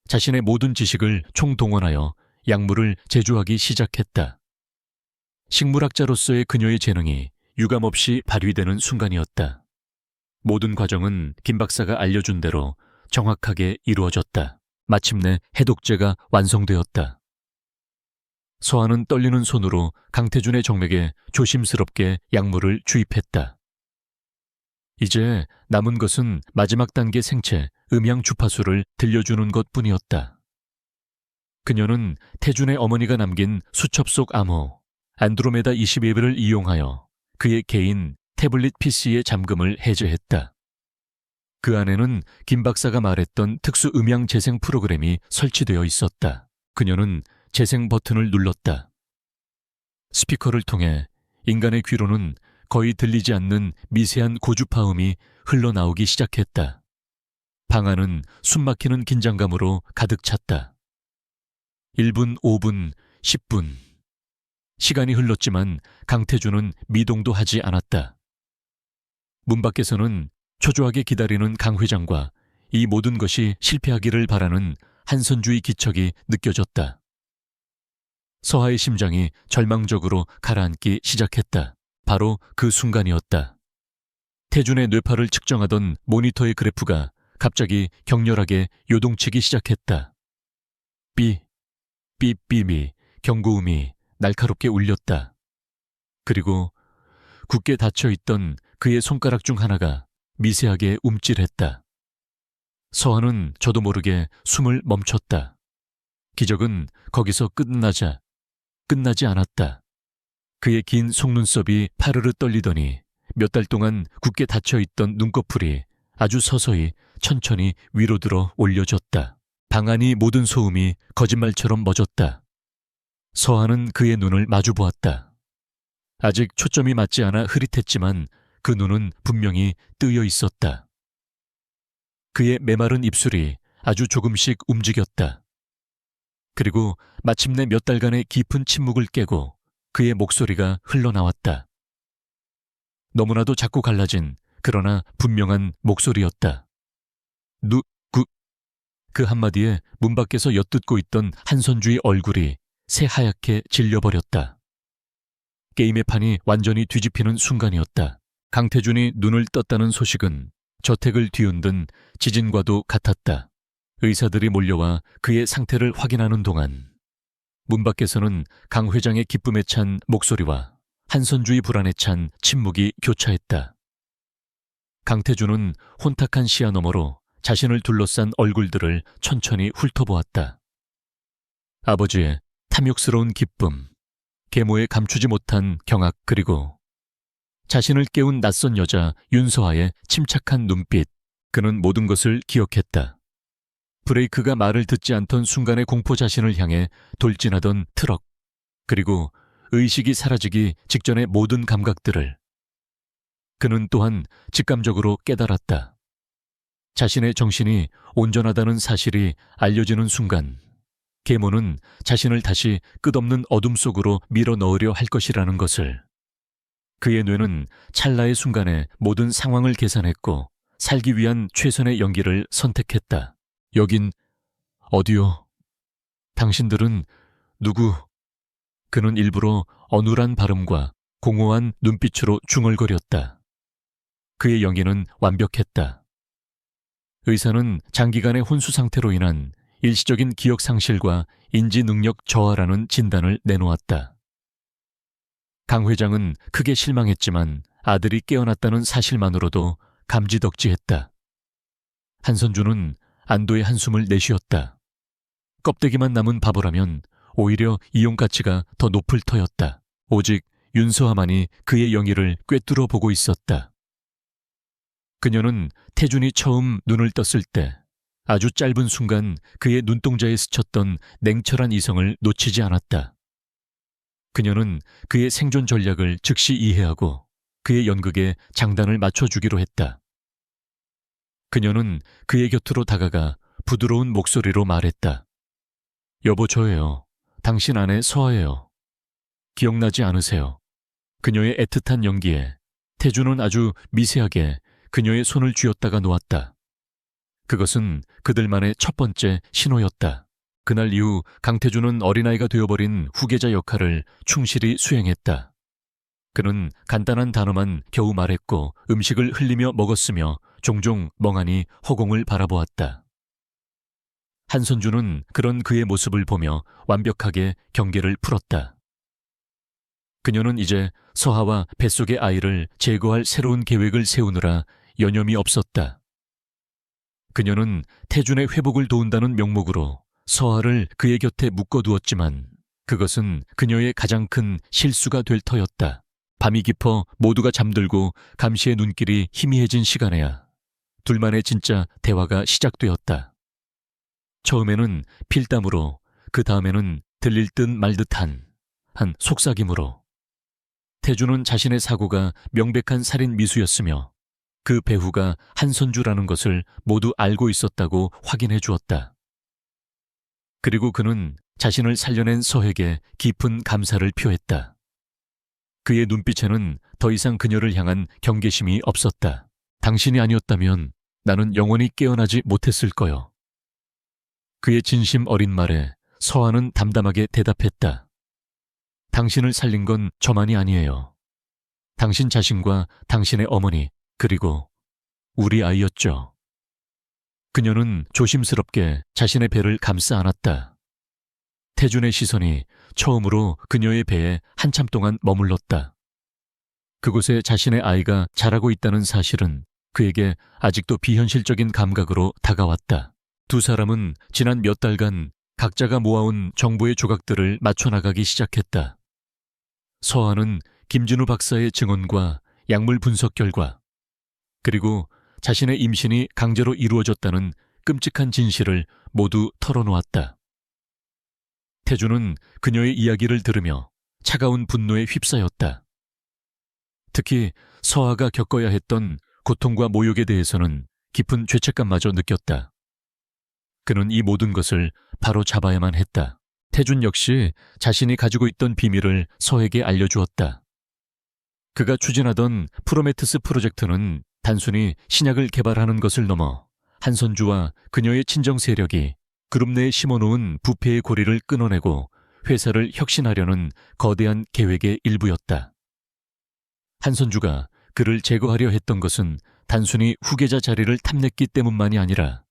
자신의 모든 지식을 총동원하여 약물을 제조하기 시작했다. 식물학자로서의 그녀의 재능이 유감없이 발휘되는 순간이었다. 모든 과정은 김 박사가 알려준 대로 정확하게 이루어졌다. 마침내 해독제가 완성되었다. 서하는 떨리는 손으로 강태준의 정맥에 조심스럽게 약물을 주입했다. 이제 남은 것은 마지막 단계 생체 음향 주파수를 들려주는 것뿐이었다. 그녀는 태준의 어머니가 남긴 수첩 속 암호 안드로메다 21을 이용하여 그의 개인 태블릿 PC의 잠금을 해제했다. 그 안에는 김 박사가 말했던 특수 음향 재생 프로그램이 설치되어 있었다. 그녀는 재생 버튼을 눌렀다. 스피커를 통해 인간의 귀로는 거의 들리지 않는 미세한 고주파음이 흘러나오기 시작했다. 방 안은 숨막히는 긴장감으로 가득 찼다. 1분, 5분, 10분. 시간이 흘렀지만 강태준은 미동도 하지 않았다. 문 밖에서는 초조하게 기다리는 강 회장과 이 모든 것이 실패하기를 바라는 한선주의 기척이 느껴졌다. 서하의 심장이 절망적으로 가라앉기 시작했다. 바로 그 순간이었다. 태준의 뇌파를 측정하던 모니터의 그래프가 갑자기 격렬하게 요동치기 시작했다. 삐삐삐미 경고음이 날카롭게 울렸다. 그리고 굳게 닫혀있던 그의 손가락 중 하나가 미세하게 움찔했다. 서하는 저도 모르게 숨을 멈췄다. 기적은 거기서 끝나지 않았다. 그의 긴 속눈썹이 파르르 떨리더니 몇 달 동안 굳게 닫혀있던 눈꺼풀이 아주 서서히 천천히 위로 들어 올려졌다. 방 안이 모든 소음이 거짓말처럼 멎었다. 서하는 그의 눈을 마주보았다. 아직 초점이 맞지 않아 흐릿했지만 그 눈은 분명히 뜨여 있었다. 그의 메마른 입술이 아주 조금씩 움직였다. 그리고 마침내 몇 달간의 깊은 침묵을 깨고 그의 목소리가 흘러나왔다. 너무나도 작고 갈라진 그러나 분명한 목소리였다. 그 한마디에 문 밖에서 엿듣고 있던 한선주의 얼굴이 새하얗게 질려버렸다. 게임의 판이 완전히 뒤집히는 순간이었다. 강태준이 눈을 떴다는 소식은 저택을 뒤흔든 지진과도 같았다. 의사들이 몰려와 그의 상태를 확인하는 동안 문 밖에서는 강 회장의 기쁨에 찬 목소리와 한선주의 불안에 찬 침묵이 교차했다. 강태준은 혼탁한 시야 너머로 자신을 둘러싼 얼굴들을 천천히 훑어보았다. 아버지의 탐욕스러운 기쁨, 계모에 감추지 못한 경악, 그리고 자신을 깨운 낯선 여자 윤서아의 침착한 눈빛. 그는 모든 것을 기억했다. 브레이크가 말을 듣지 않던 순간의 공포 자신을 향해 돌진하던 트럭, 그리고 의식이 사라지기 직전의 모든 감각들을. 그는 또한 직감적으로 깨달았다. 자신의 정신이 온전하다는 사실이 알려지는 순간 계모는 자신을 다시 끝없는 어둠 속으로 밀어 넣으려 할 것이라는 것을. 그의 뇌는 찰나의 순간에 모든 상황을 계산했고 살기 위한 최선의 연기를 선택했다. 여긴 어디요? 당신들은 누구? 그는 일부러 어눌한 발음과 공허한 눈빛으로 중얼거렸다. 그의 연기는 완벽했다. 의사는 장기간의 혼수 상태로 인한 일시적인 기억 상실과 인지 능력 저하라는 진단을 내놓았다. 강 회장은 크게 실망했지만 아들이 깨어났다는 사실만으로도 감지덕지했다. 한선주는 안도의 한숨을 내쉬었다. 껍데기만 남은 바보라면 오히려 이용 가치가 더 높을 터였다. 오직 윤서아만이 그의 영희를 꿰뚫어 보고 있었다. 그녀는 태준이 처음 눈을 떴을 때 아주 짧은 순간 그의 눈동자에 스쳤던 냉철한 이성을 놓치지 않았다. 그녀는 그의 생존 전략을 즉시 이해하고 그의 연극에 장단을 맞춰주기로 했다. 그녀는 그의 곁으로 다가가 부드러운 목소리로 말했다. 여보, 저예요. 당신 아내 서아예요. 기억나지 않으세요? 그녀의 애틋한 연기에 태준은 아주 미세하게 그녀의 손을 쥐었다가 놓았다. 그것은 그들만의 첫 번째 신호였다. 그날 이후 강태준은 어린아이가 되어버린 후계자 역할을 충실히 수행했다. 그는 간단한 단어만 겨우 말했고 음식을 흘리며 먹었으며 종종 멍하니 허공을 바라보았다. 한선주는 그런 그의 모습을 보며 완벽하게 경계를 풀었다. 그녀는 이제 서하와 뱃속의 아이를 제거할 새로운 계획을 세우느라 여념이 없었다. 그녀는 태준의 회복을 도운다는 명목으로 서하를 그의 곁에 묶어두었지만 그것은 그녀의 가장 큰 실수가 될 터였다. 밤이 깊어 모두가 잠들고 감시의 눈길이 희미해진 시간에야 둘만의 진짜 대화가 시작되었다. 처음에는 필담으로, 그 다음에는 들릴 듯 말 듯한 한 속삭임으로. 태준은 자신의 사고가 명백한 살인 미수였으며 그 배후가 한선주라는 것을 모두 알고 있었다고 확인해 주었다. 그리고 그는 자신을 살려낸 서에게 깊은 감사를 표했다. 그의 눈빛에는 더 이상 그녀를 향한 경계심이 없었다. 당신이 아니었다면 나는 영원히 깨어나지 못했을 거요. 그의 진심 어린 말에 서아는 담담하게 대답했다. 당신을 살린 건 저만이 아니에요. 당신 자신과 당신의 어머니, 그리고 우리 아이였죠. 그녀는 조심스럽게 자신의 배를 감싸 안았다. 태준의 시선이 처음으로 그녀의 배에 한참 동안 머물렀다. 그곳에 자신의 아이가 자라고 있다는 사실은 그에게 아직도 비현실적인 감각으로 다가왔다. 두 사람은 지난 몇 달간 각자가 모아온 정보의 조각들을 맞춰나가기 시작했다. 서아는 김진우 박사의 증언과 약물 분석 결과, 그리고 자신의 임신이 강제로 이루어졌다는 끔찍한 진실을 모두 털어놓았다. 태준은 그녀의 이야기를 들으며 차가운 분노에 휩싸였다. 특히 서아가 겪어야 했던 고통과 모욕에 대해서는 깊은 죄책감마저 느꼈다. 그는 이 모든 것을 바로 잡아야만 했다. 태준 역시 자신이 가지고 있던 비밀을 서에게 알려주었다. 그가 추진하던 프로메테스 프로젝트는 단순히 신약을 개발하는 것을 넘어 한선주와 그녀의 친정 세력이 그룹 내에 심어놓은 부패의 고리를 끊어내고 회사를 혁신하려는 거대한 계획의 일부였다. 한선주가 그를 제거하려 했던 것은 단순히 후계자 자리를 탐냈기 때문만이 아니라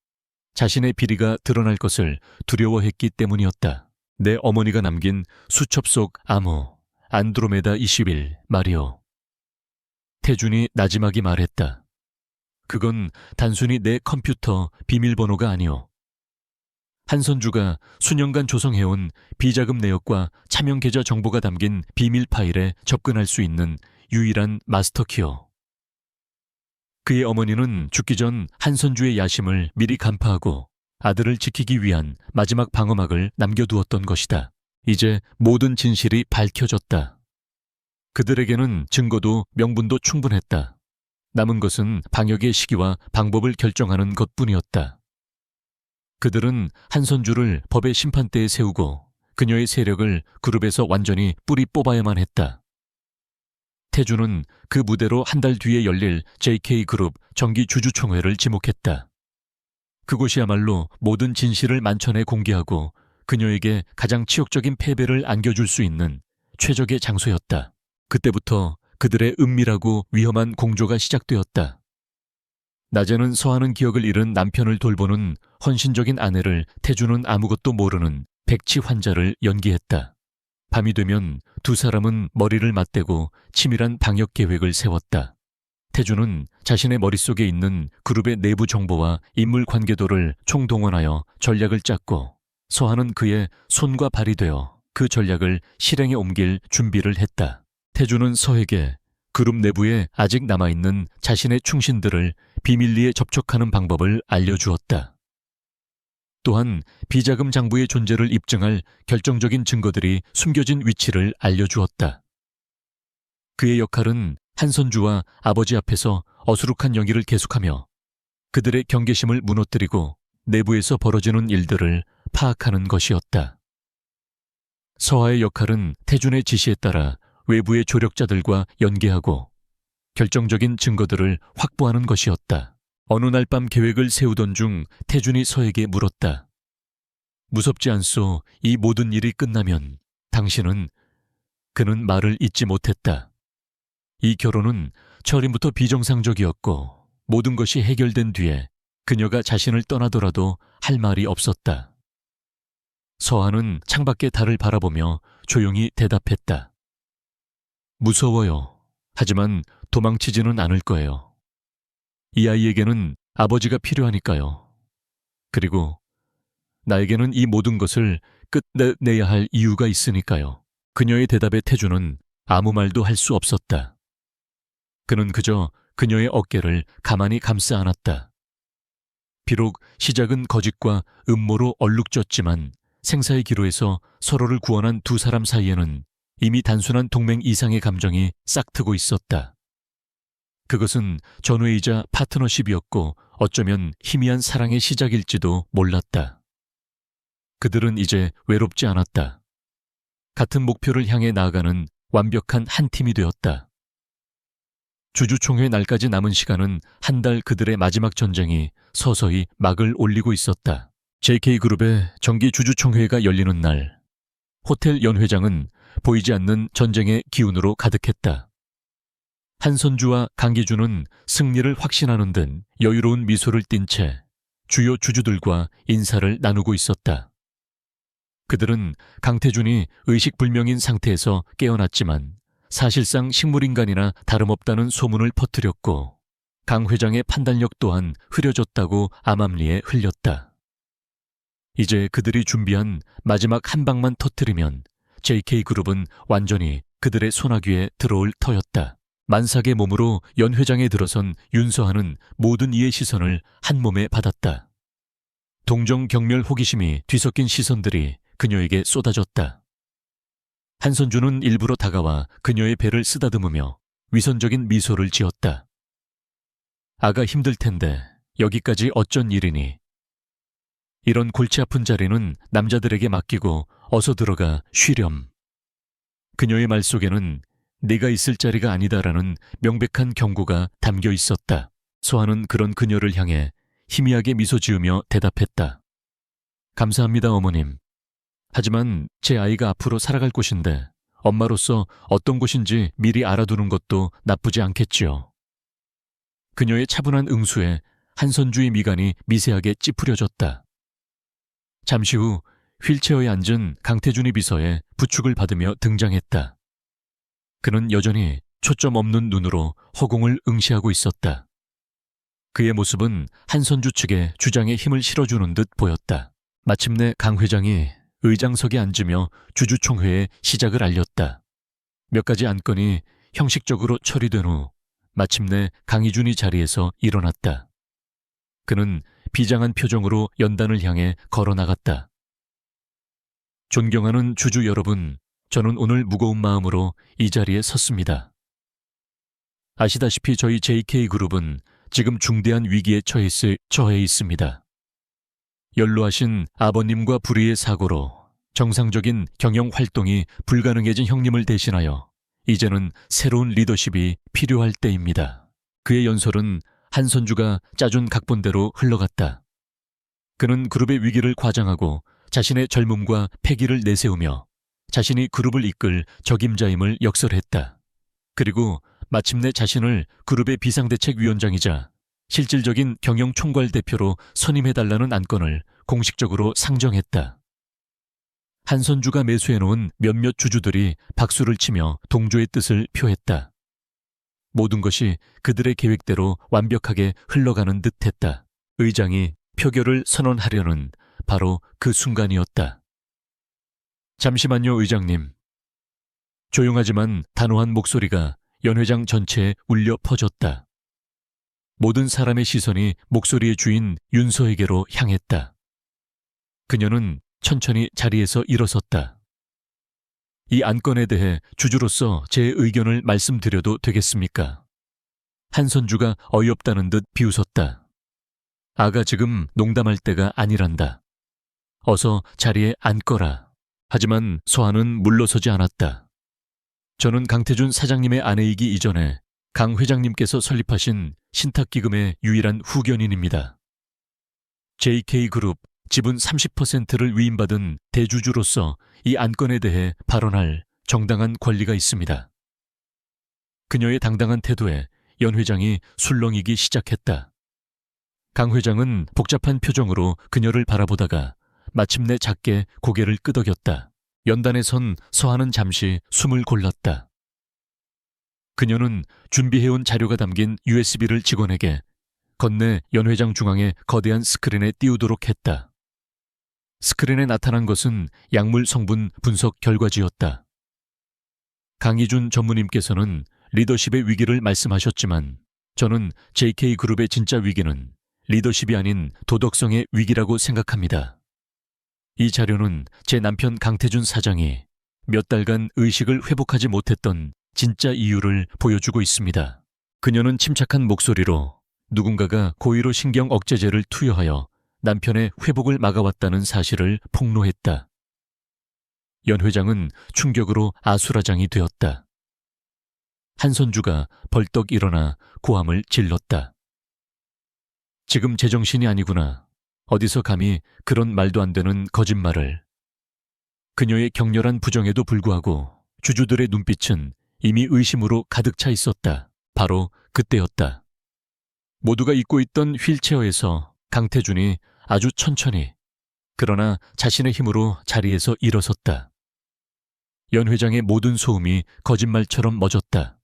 자신의 비리가 드러날 것을 두려워했기 때문이었다. 내 어머니가 남긴 수첩 속 암호, 안드로메다 21, 마리오. 태준이 나지막이 말했다. 그건 단순히 내 컴퓨터 비밀번호가 아니오. 한선주가 수년간 조성해온 비자금 내역과 차명 계좌 정보가 담긴 비밀 파일에 접근할 수 있는 유일한 마스터키요. 그의 어머니는 죽기 전 한선주의 야심을 미리 간파하고 아들을 지키기 위한 마지막 방어막을 남겨두었던 것이다. 이제 모든 진실이 밝혀졌다. 그들에게는 증거도 명분도 충분했다. 남은 것은 방역의 시기와 방법을 결정하는 것뿐이었다. 그들은 한선주를 법의 심판대에 세우고 그녀의 세력을 그룹에서 완전히 뿌리 뽑아야만 했다. 태주는 그 무대로 한 달 뒤에 열릴 JK그룹 정기 주주총회를 지목했다. 그곳이야말로 모든 진실을 만천에 공개하고 그녀에게 가장 치욕적인 패배를 안겨줄 수 있는 최적의 장소였다. 그때부터 그들의 은밀하고 위험한 공조가 시작되었다. 낮에는 서하는 기억을 잃은 남편을 돌보는 헌신적인 아내를 태주는 아무것도 모르는 백치 환자를 연기했다. 밤이 되면 두 사람은 머리를 맞대고 치밀한 방역 계획을 세웠다. 태주는 자신의 머릿속에 있는 그룹의 내부 정보와 인물 관계도를 총동원하여 전략을 짰고 서하는 그의 손과 발이 되어 그 전략을 실행에 옮길 준비를 했다. 태주는 서에게 그룹 내부에 아직 남아있는 자신의 충신들을 비밀리에 접촉하는 방법을 알려주었다. 또한 비자금 장부의 존재를 입증할 결정적인 증거들이 숨겨진 위치를 알려주었다. 그의 역할은 한선주와 아버지 앞에서 어수룩한 연기를 계속하며 그들의 경계심을 무너뜨리고 내부에서 벌어지는 일들을 파악하는 것이었다. 서하의 역할은 태준의 지시에 따라 외부의 조력자들과 연계하고 결정적인 증거들을 확보하는 것이었다. 어느 날 밤 계획을 세우던 중 태준이 서에게 물었다. 무섭지 않소? 이 모든 일이 끝나면 당신은... 그는 말을 잇지 못했다. 이 결혼은 처음부터 비정상적이었고 모든 것이 해결된 뒤에 그녀가 자신을 떠나더라도 할 말이 없었다. 서하는 창밖의 달을 바라보며 조용히 대답했다. 무서워요. 하지만 도망치지는 않을 거예요. 이 아이에게는 아버지가 필요하니까요. 그리고 나에게는 이 모든 것을 끝내야 할 이유가 있으니까요. 그녀의 대답에 태주는 아무 말도 할 수 없었다. 그는 그저 그녀의 어깨를 가만히 감싸 안았다. 비록 시작은 거짓과 음모로 얼룩졌지만 생사의 기로에서 서로를 구원한 두 사람 사이에는 이미 단순한 동맹 이상의 감정이 싹트고 있었다. 그것은 전우이자 파트너십이었고 어쩌면 희미한 사랑의 시작일지도 몰랐다. 그들은 이제 외롭지 않았다. 같은 목표를 향해 나아가는 완벽한 한 팀이 되었다. 주주총회 날까지 남은 시간은 한 달. 그들의 마지막 전쟁이 서서히 막을 올리고 있었다. JK그룹의 정기 주주총회가 열리는 날, 호텔 연회장은 보이지 않는 전쟁의 기운으로 가득했다. 한선주와 강기준은 승리를 확신하는 듯 여유로운 미소를 띤 채 주요 주주들과 인사를 나누고 있었다. 그들은 강태준이 의식불명인 상태에서 깨어났지만 사실상 식물인간이나 다름없다는 소문을 퍼뜨렸고 강 회장의 판단력 또한 흐려졌다고 암암리에 흘렸다. 이제 그들이 준비한 마지막 한 방만 터뜨리면 JK그룹은 완전히 그들의 소나귀에 들어올 터였다. 만삭의 몸으로 연회장에 들어선 윤서하는 모든 이의 시선을 한 몸에 받았다. 동정, 경멸, 호기심이 뒤섞인 시선들이 그녀에게 쏟아졌다. 한선주는 일부러 다가와 그녀의 배를 쓰다듬으며 위선적인 미소를 지었다. 아가 힘들 텐데 여기까지 어쩐 일이니? 이런 골치 아픈 자리는 남자들에게 맡기고 어서 들어가 쉬렴. 그녀의 말 속에는 네가 있을 자리가 아니다라는 명백한 경고가 담겨 있었다. 서하는 그런 그녀를 향해 희미하게 미소 지으며 대답했다. 감사합니다, 어머님. 하지만 제 아이가 앞으로 살아갈 곳인데 엄마로서 어떤 곳인지 미리 알아두는 것도 나쁘지 않겠지요. 그녀의 차분한 응수에 한선주의 미간이 미세하게 찌푸려졌다. 잠시 후 휠체어에 앉은 강태준이 비서에 부축을 받으며 등장했다. 그는 여전히 초점 없는 눈으로 허공을 응시하고 있었다. 그의 모습은 한선주 측의 주장에 힘을 실어주는 듯 보였다. 마침내 강 회장이 의장석에 앉으며 주주총회의 시작을 알렸다. 몇 가지 안건이 형식적으로 처리된 후 마침내 강희준이 자리에서 일어났다. 그는 비장한 표정으로 연단을 향해 걸어나갔다. 존경하는 주주 여러분, 저는 오늘 무거운 마음으로 이 자리에 섰습니다. 아시다시피 저희 JK그룹은 지금 중대한 위기에 처해 있습니다. 연로하신 아버님과 불의의 사고로 정상적인 경영 활동이 불가능해진 형님을 대신하여 이제는 새로운 리더십이 필요할 때입니다. 그의 연설은 한선주가 짜준 각본대로 흘러갔다. 그는 그룹의 위기를 과장하고 자신의 젊음과 패기를 내세우며 자신이 그룹을 이끌 적임자임을 역설했다. 그리고 마침내 자신을 그룹의 비상대책위원장이자 실질적인 경영총괄 대표로 선임해달라는 안건을 공식적으로 상정했다. 한선주가 매수해놓은 몇몇 주주들이 박수를 치며 동조의 뜻을 표했다. 모든 것이 그들의 계획대로 완벽하게 흘러가는 듯했다. 의장이 표결을 선언하려는 바로 그 순간이었다. 잠시만요, 의장님. 조용하지만 단호한 목소리가 연회장 전체에 울려 퍼졌다. 모든 사람의 시선이 목소리의 주인 윤서에게로 향했다. 그녀는 천천히 자리에서 일어섰다. 이 안건에 대해 주주로서 제 의견을 말씀드려도 되겠습니까? 한선주가 어이없다는 듯 비웃었다. 아가 지금 농담할 때가 아니란다. 어서 자리에 앉거라. 하지만 서한은 물러서지 않았다. 저는 강태준 사장님의 아내이기 이전에 강 회장님께서 설립하신 신탁기금의 유일한 후견인입니다. JK그룹 지분 30%를 위임받은 대주주로서 이 안건에 대해 발언할 정당한 권리가 있습니다. 그녀의 당당한 태도에 연 회장이 술렁이기 시작했다. 강 회장은 복잡한 표정으로 그녀를 바라보다가 마침내 작게 고개를 끄덕였다. 연단에 선 서한은 잠시 숨을 골랐다. 그녀는 준비해온 자료가 담긴 USB를 직원에게 건네 연 회장 중앙에 거대한 스크린에 띄우도록 했다. 스크린에 나타난 것은 약물 성분 분석 결과지였다. 강희준 전무님께서는 리더십의 위기를 말씀하셨지만 저는 JK그룹의 진짜 위기는 리더십이 아닌 도덕성의 위기라고 생각합니다. 이 자료는 제 남편 강태준 사장이 몇 달간 의식을 회복하지 못했던 진짜 이유를 보여주고 있습니다. 그녀는 침착한 목소리로 누군가가 고의로 신경 억제제를 투여하여 남편의 회복을 막아왔다는 사실을 폭로했다. 연 회장은 충격으로 아수라장이 되었다. 한선주가 벌떡 일어나 고함을 질렀다. 지금 제정신이 아니구나. 어디서 감히 그런 말도 안 되는 거짓말을. 그녀의 격렬한 부정에도 불구하고 주주들의 눈빛은 이미 의심으로 가득 차 있었다. 바로 그때였다. 모두가 잊고 있던 휠체어에서 강태준이 아주 천천히 그러나 자신의 힘으로 자리에서 일어섰다. 연 회장의 모든 소음이 거짓말처럼 멎었다.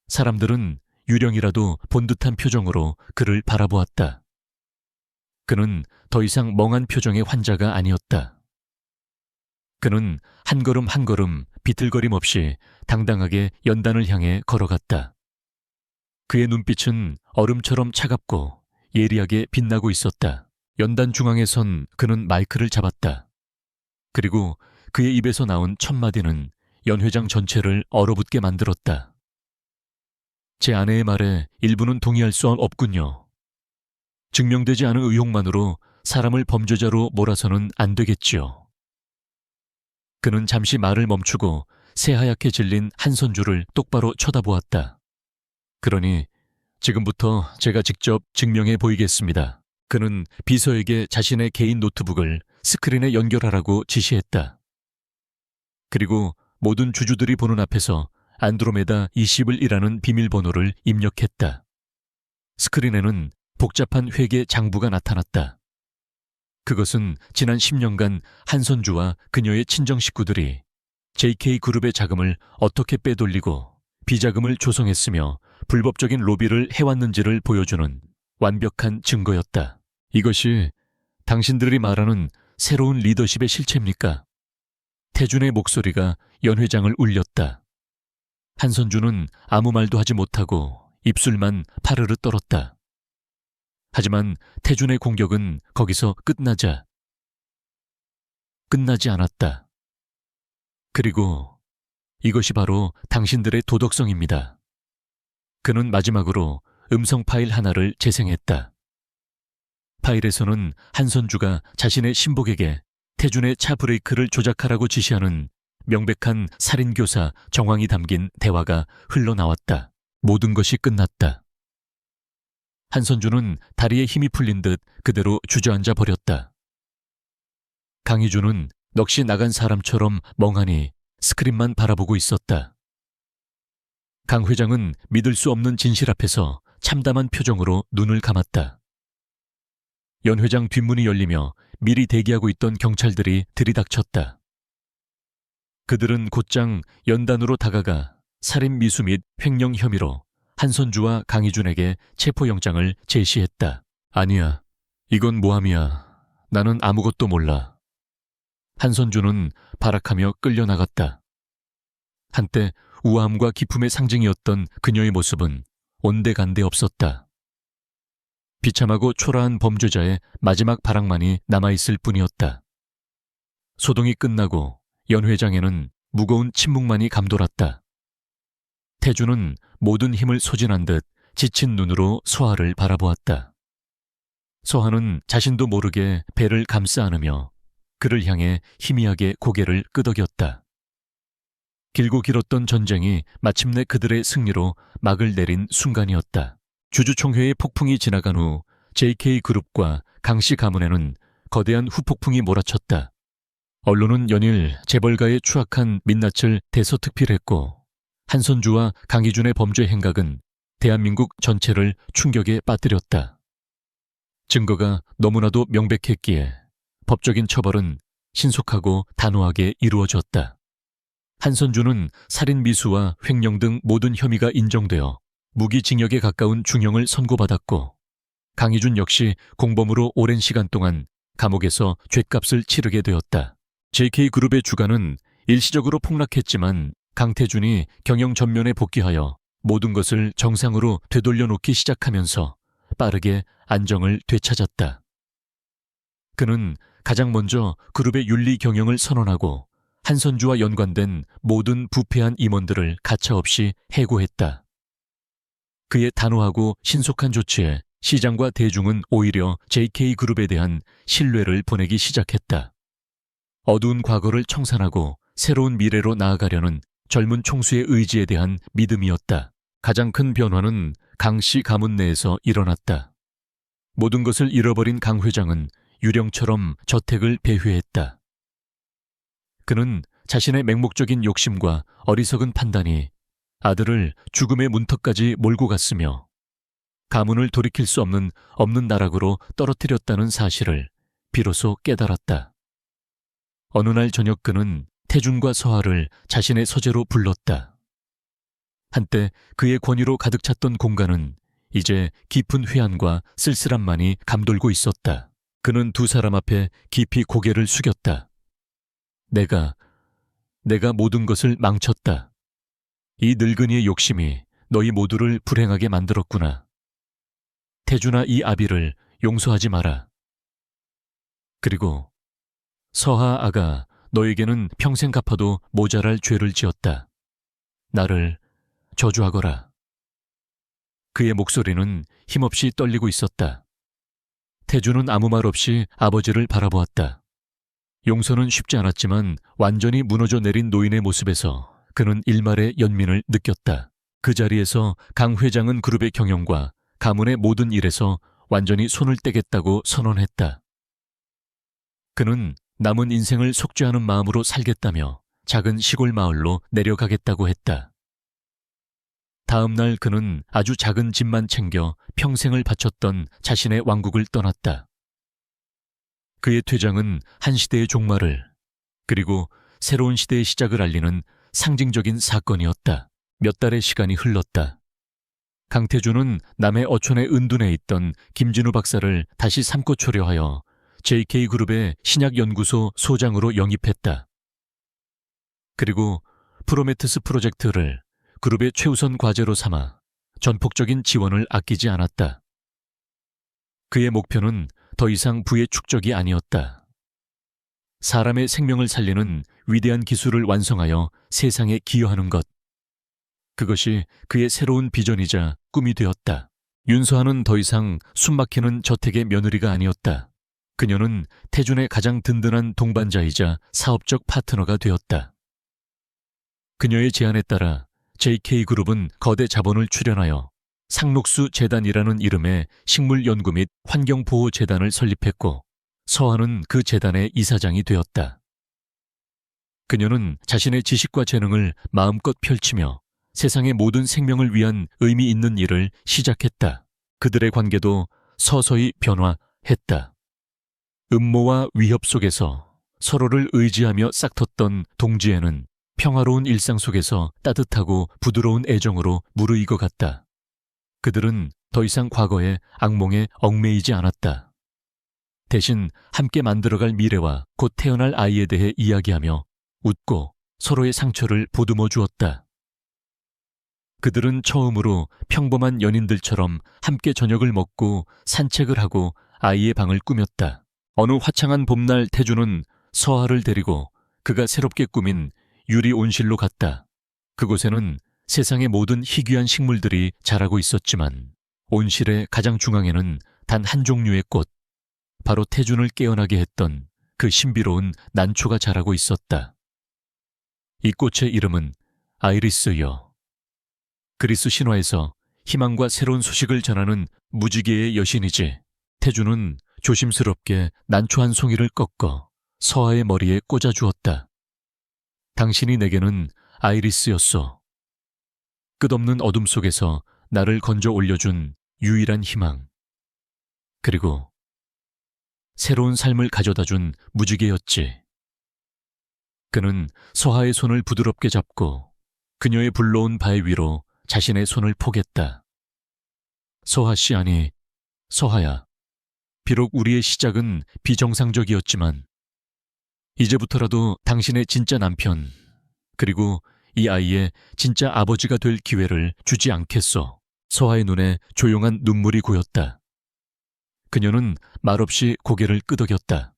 사람들은 유령이라도 본 듯한 표정으로 그를 바라보았다. 그는 더 이상 멍한 표정의 환자가 아니었다. 그는 한 걸음 한 걸음 비틀거림 없이 당당하게 연단을 향해 걸어갔다. 그의 눈빛은 얼음처럼 차갑고 예리하게 빛나고 있었다. 연단 중앙에 선 그는 마이크를 잡았다. 그리고 그의 입에서 나온 첫 마디는 연 회장 전체를 얼어붙게 만들었다. 제 아내의 말에 일부는 동의할 수 없군요. 증명되지 않은 의혹만으로 사람을 범죄자로 몰아서는 안 되겠지요. 그는 잠시 말을 멈추고 새하얗게 질린 한선주를 똑바로 쳐다보았다. 그러니 지금부터 제가 직접 증명해 보이겠습니다. 그는 비서에게 자신의 개인 노트북을 스크린에 연결하라고 지시했다. 그리고 모든 주주들이 보는 앞에서 안드로메다 20이라는 비밀번호를 입력했다. 스크린에는 복잡한 회계 장부가 나타났다. 그것은 지난 10년간 한선주와 그녀의 친정 식구들이 JK그룹의 자금을 어떻게 빼돌리고 비자금을 조성했으며 불법적인 로비를 해왔는지를 보여주는 완벽한 증거였다. 이것이 당신들이 말하는 새로운 리더십의 실체입니까? 태준의 목소리가 연 회장을 울렸다. 한선주는 아무 말도 하지 못하고 입술만 파르르 떨었다. 하지만 태준의 공격은 거기서 끝나지 않았다. 그리고 이것이 바로 당신들의 도덕성입니다. 그는 마지막으로 음성 파일 하나를 재생했다. 파일에서는 한선주가 자신의 신복에게 태준의 차 브레이크를 조작하라고 지시하는 명백한 살인교사 정황이 담긴 대화가 흘러나왔다. 모든 것이 끝났다. 한선주는 다리에 힘이 풀린 듯 그대로 주저앉아 버렸다. 강희준은 넋이 나간 사람처럼 멍하니 스크린만 바라보고 있었다. 강 회장은 믿을 수 없는 진실 앞에서 참담한 표정으로 눈을 감았다. 연 회장 뒷문이 열리며 미리 대기하고 있던 경찰들이 들이닥쳤다. 그들은 곧장 연단으로 다가가 살인 미수 및 횡령 혐의로 한선주와 강희준에게 체포영장을 제시했다. 아니야, 이건 모함이야. 나는 아무것도 몰라. 한선주는 발악하며 끌려나갔다. 한때 우아함과 기품의 상징이었던 그녀의 모습은 온데간데 없었다. 비참하고 초라한 범죄자의 마지막 발악만이 남아있을 뿐이었다. 소동이 끝나고 연 회장에는 무거운 침묵만이 감돌았다. 태주는 모든 힘을 소진한 듯 지친 눈으로 서하를 바라보았다. 서하는 자신도 모르게 배를 감싸 안으며 그를 향해 희미하게 고개를 끄덕였다. 길고 길었던 전쟁이 마침내 그들의 승리로 막을 내린 순간이었다. 주주총회의 폭풍이 지나간 후 JK그룹과 강씨 가문에는 거대한 후폭풍이 몰아쳤다. 언론은 연일 재벌가의 추악한 민낯을 대서특필했고 한선주와 강희준의 범죄 행각은 대한민국 전체를 충격에 빠뜨렸다. 증거가 너무나도 명백했기에 법적인 처벌은 신속하고 단호하게 이루어졌다. 한선주는 살인 미수와 횡령 등 모든 혐의가 인정되어 무기징역에 가까운 중형을 선고받았고 강희준 역시 공범으로 오랜 시간 동안 감옥에서 죗값을 치르게 되었다. JK그룹의 주가는 일시적으로 폭락했지만 강태준이 경영 전면에 복귀하여 모든 것을 정상으로 되돌려놓기 시작하면서 빠르게 안정을 되찾았다. 그는 가장 먼저 그룹의 윤리 경영을 선언하고 한선주와 연관된 모든 부패한 임원들을 가차없이 해고했다. 그의 단호하고 신속한 조치에 시장과 대중은 오히려 JK그룹에 대한 신뢰를 보내기 시작했다. 어두운 과거를 청산하고 새로운 미래로 나아가려는 젊은 총수의 의지에 대한 믿음이었다. 가장 큰 변화는 강씨 가문 내에서 일어났다. 모든 것을 잃어버린 강 회장은 유령처럼 저택을 배회했다. 그는 자신의 맹목적인 욕심과 어리석은 판단이 아들을 죽음의 문턱까지 몰고 갔으며 가문을 돌이킬 수 없는 나락으로 떨어뜨렸다는 사실을 비로소 깨달았다. 어느 날 저녁 그는 태준과 서하를 자신의 서재로 불렀다. 한때 그의 권위로 가득 찼던 공간은 이제 깊은 회한과 쓸쓸함만이 감돌고 있었다. 그는 두 사람 앞에 깊이 고개를 숙였다. 내가 모든 것을 망쳤다. 이 늙은이의 욕심이 너희 모두를 불행하게 만들었구나. 태준아, 이 아비를 용서하지 마라. 그리고 서하 아가, 너에게는 평생 갚아도 모자랄 죄를 지었다. 나를 저주하거라. 그의 목소리는 힘없이 떨리고 있었다. 태준은 아무 말 없이 아버지를 바라보았다. 용서는 쉽지 않았지만 완전히 무너져 내린 노인의 모습에서 그는 일말의 연민을 느꼈다. 그 자리에서 강 회장은 그룹의 경영과 가문의 모든 일에서 완전히 손을 떼겠다고 선언했다. 그는 남은 인생을 속죄하는 마음으로 살겠다며 작은 시골 마을로 내려가겠다고 했다. 다음 날 그는 아주 작은 집만 챙겨 평생을 바쳤던 자신의 왕국을 떠났다. 그의 퇴장은 한 시대의 종말을, 그리고 새로운 시대의 시작을 알리는 상징적인 사건이었다. 몇 달의 시간이 흘렀다. 강태준은 남해 어촌의 은둔에 있던 김진우 박사를 다시 삼고 초려하여 JK그룹의 신약연구소 소장으로 영입했다. 그리고 프로메테스 프로젝트를 그룹의 최우선 과제로 삼아 전폭적인 지원을 아끼지 않았다. 그의 목표는 더 이상 부의 축적이 아니었다. 사람의 생명을 살리는 위대한 기술을 완성하여 세상에 기여하는 것. 그것이 그의 새로운 비전이자 꿈이 되었다. 윤서하는 더 이상 숨막히는 저택의 며느리가 아니었다. 그녀는 태준의 가장 든든한 동반자이자 사업적 파트너가 되었다. 그녀의 제안에 따라 JK그룹은 거대 자본을 출연하여 상록수 재단이라는 이름의 식물연구 및 환경보호재단을 설립했고 서한은 그 재단의 이사장이 되었다. 그녀는 자신의 지식과 재능을 마음껏 펼치며 세상의 모든 생명을 위한 의미 있는 일을 시작했다. 그들의 관계도 서서히 변화했다. 음모와 위협 속에서 서로를 의지하며 싹텄던 동지애는 평화로운 일상 속에서 따뜻하고 부드러운 애정으로 무르익어 갔다. 그들은 더 이상 과거의 악몽에 얽매이지 않았다. 대신 함께 만들어갈 미래와 곧 태어날 아이에 대해 이야기하며 웃고 서로의 상처를 보듬어 주었다. 그들은 처음으로 평범한 연인들처럼 함께 저녁을 먹고 산책을 하고 아이의 방을 꾸몄다. 어느 화창한 봄날 태주는 서아를 데리고 그가 새롭게 꾸민 유리 온실로 갔다. 그곳에는 세상의 모든 희귀한 식물들이 자라고 있었지만 온실의 가장 중앙에는 단 한 종류의 꽃, 바로 태준을 깨어나게 했던 그 신비로운 난초가 자라고 있었다. 이 꽃의 이름은 아이리스여. 그리스 신화에서 희망과 새로운 소식을 전하는 무지개의 여신이지. 태주는 조심스럽게 난초 한 송이를 꺾어 서아의 머리에 꽂아 주었다. 당신이 내게는 아이리스였소. 끝없는 어둠 속에서 나를 건져 올려준 유일한 희망. 그리고 새로운 삶을 가져다 준 무지개였지. 그는 서아의 손을 부드럽게 잡고 그녀의 불러온 바위 위로 자신의 손을 포겠다. 서아 씨, 아니, 서아야. 비록 우리의 시작은 비정상적이었지만 이제부터라도 당신의 진짜 남편, 그리고 이 아이의 진짜 아버지가 될 기회를 주지 않겠소. 서아의 눈에 조용한 눈물이 고였다. 그녀는 말없이 고개를 끄덕였다.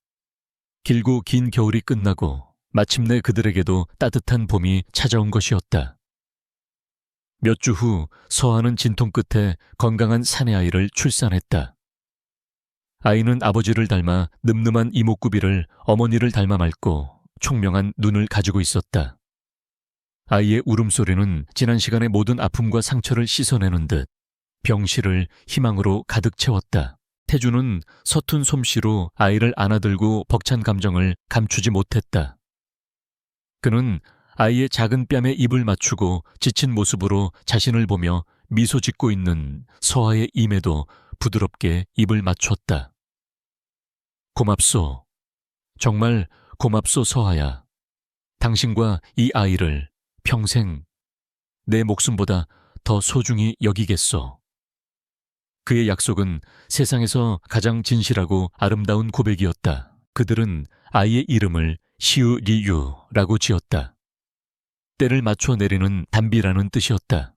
길고 긴 겨울이 끝나고 마침내 그들에게도 따뜻한 봄이 찾아온 것이었다. 몇 주 후 서아는 진통 끝에 건강한 사내 아이를 출산했다. 아이는 아버지를 닮아 늠름한 이목구비를, 어머니를 닮아 맑고 총명한 눈을 가지고 있었다. 아이의 울음소리는 지난 시간의 모든 아픔과 상처를 씻어내는 듯 병실을 희망으로 가득 채웠다. 태주는 서툰 솜씨로 아이를 안아들고 벅찬 감정을 감추지 못했다. 그는 아이의 작은 뺨에 입을 맞추고 지친 모습으로 자신을 보며 미소 짓고 있는 서아의 입에도 부드럽게 입을 맞췄다. 고맙소. 정말 고맙소, 서아야. 당신과 이 아이를 평생 내 목숨보다 더 소중히 여기겠소. 그의 약속은 세상에서 가장 진실하고 아름다운 고백이었다. 그들은 아이의 이름을 시우리유라고 지었다. 때를 맞춰 내리는 단비라는 뜻이었다.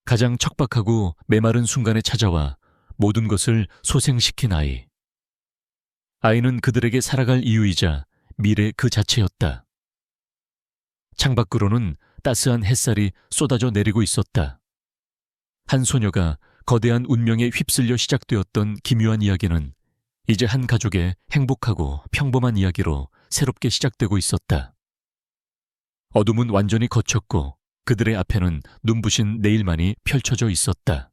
가장 척박하고 메마른 순간에 찾아와 모든 것을 소생시킨 아이. 아이는 그들에게 살아갈 이유이자 미래 그 자체였다. 창밖으로는 따스한 햇살이 쏟아져 내리고 있었다. 한 소녀가 거대한 운명에 휩쓸려 시작되었던 기묘한 이야기는 이제 한 가족의 행복하고 평범한 이야기로 새롭게 시작되고 있었다. 어둠은 완전히 걷혔고 그들의 앞에는 눈부신 내일만이 펼쳐져 있었다.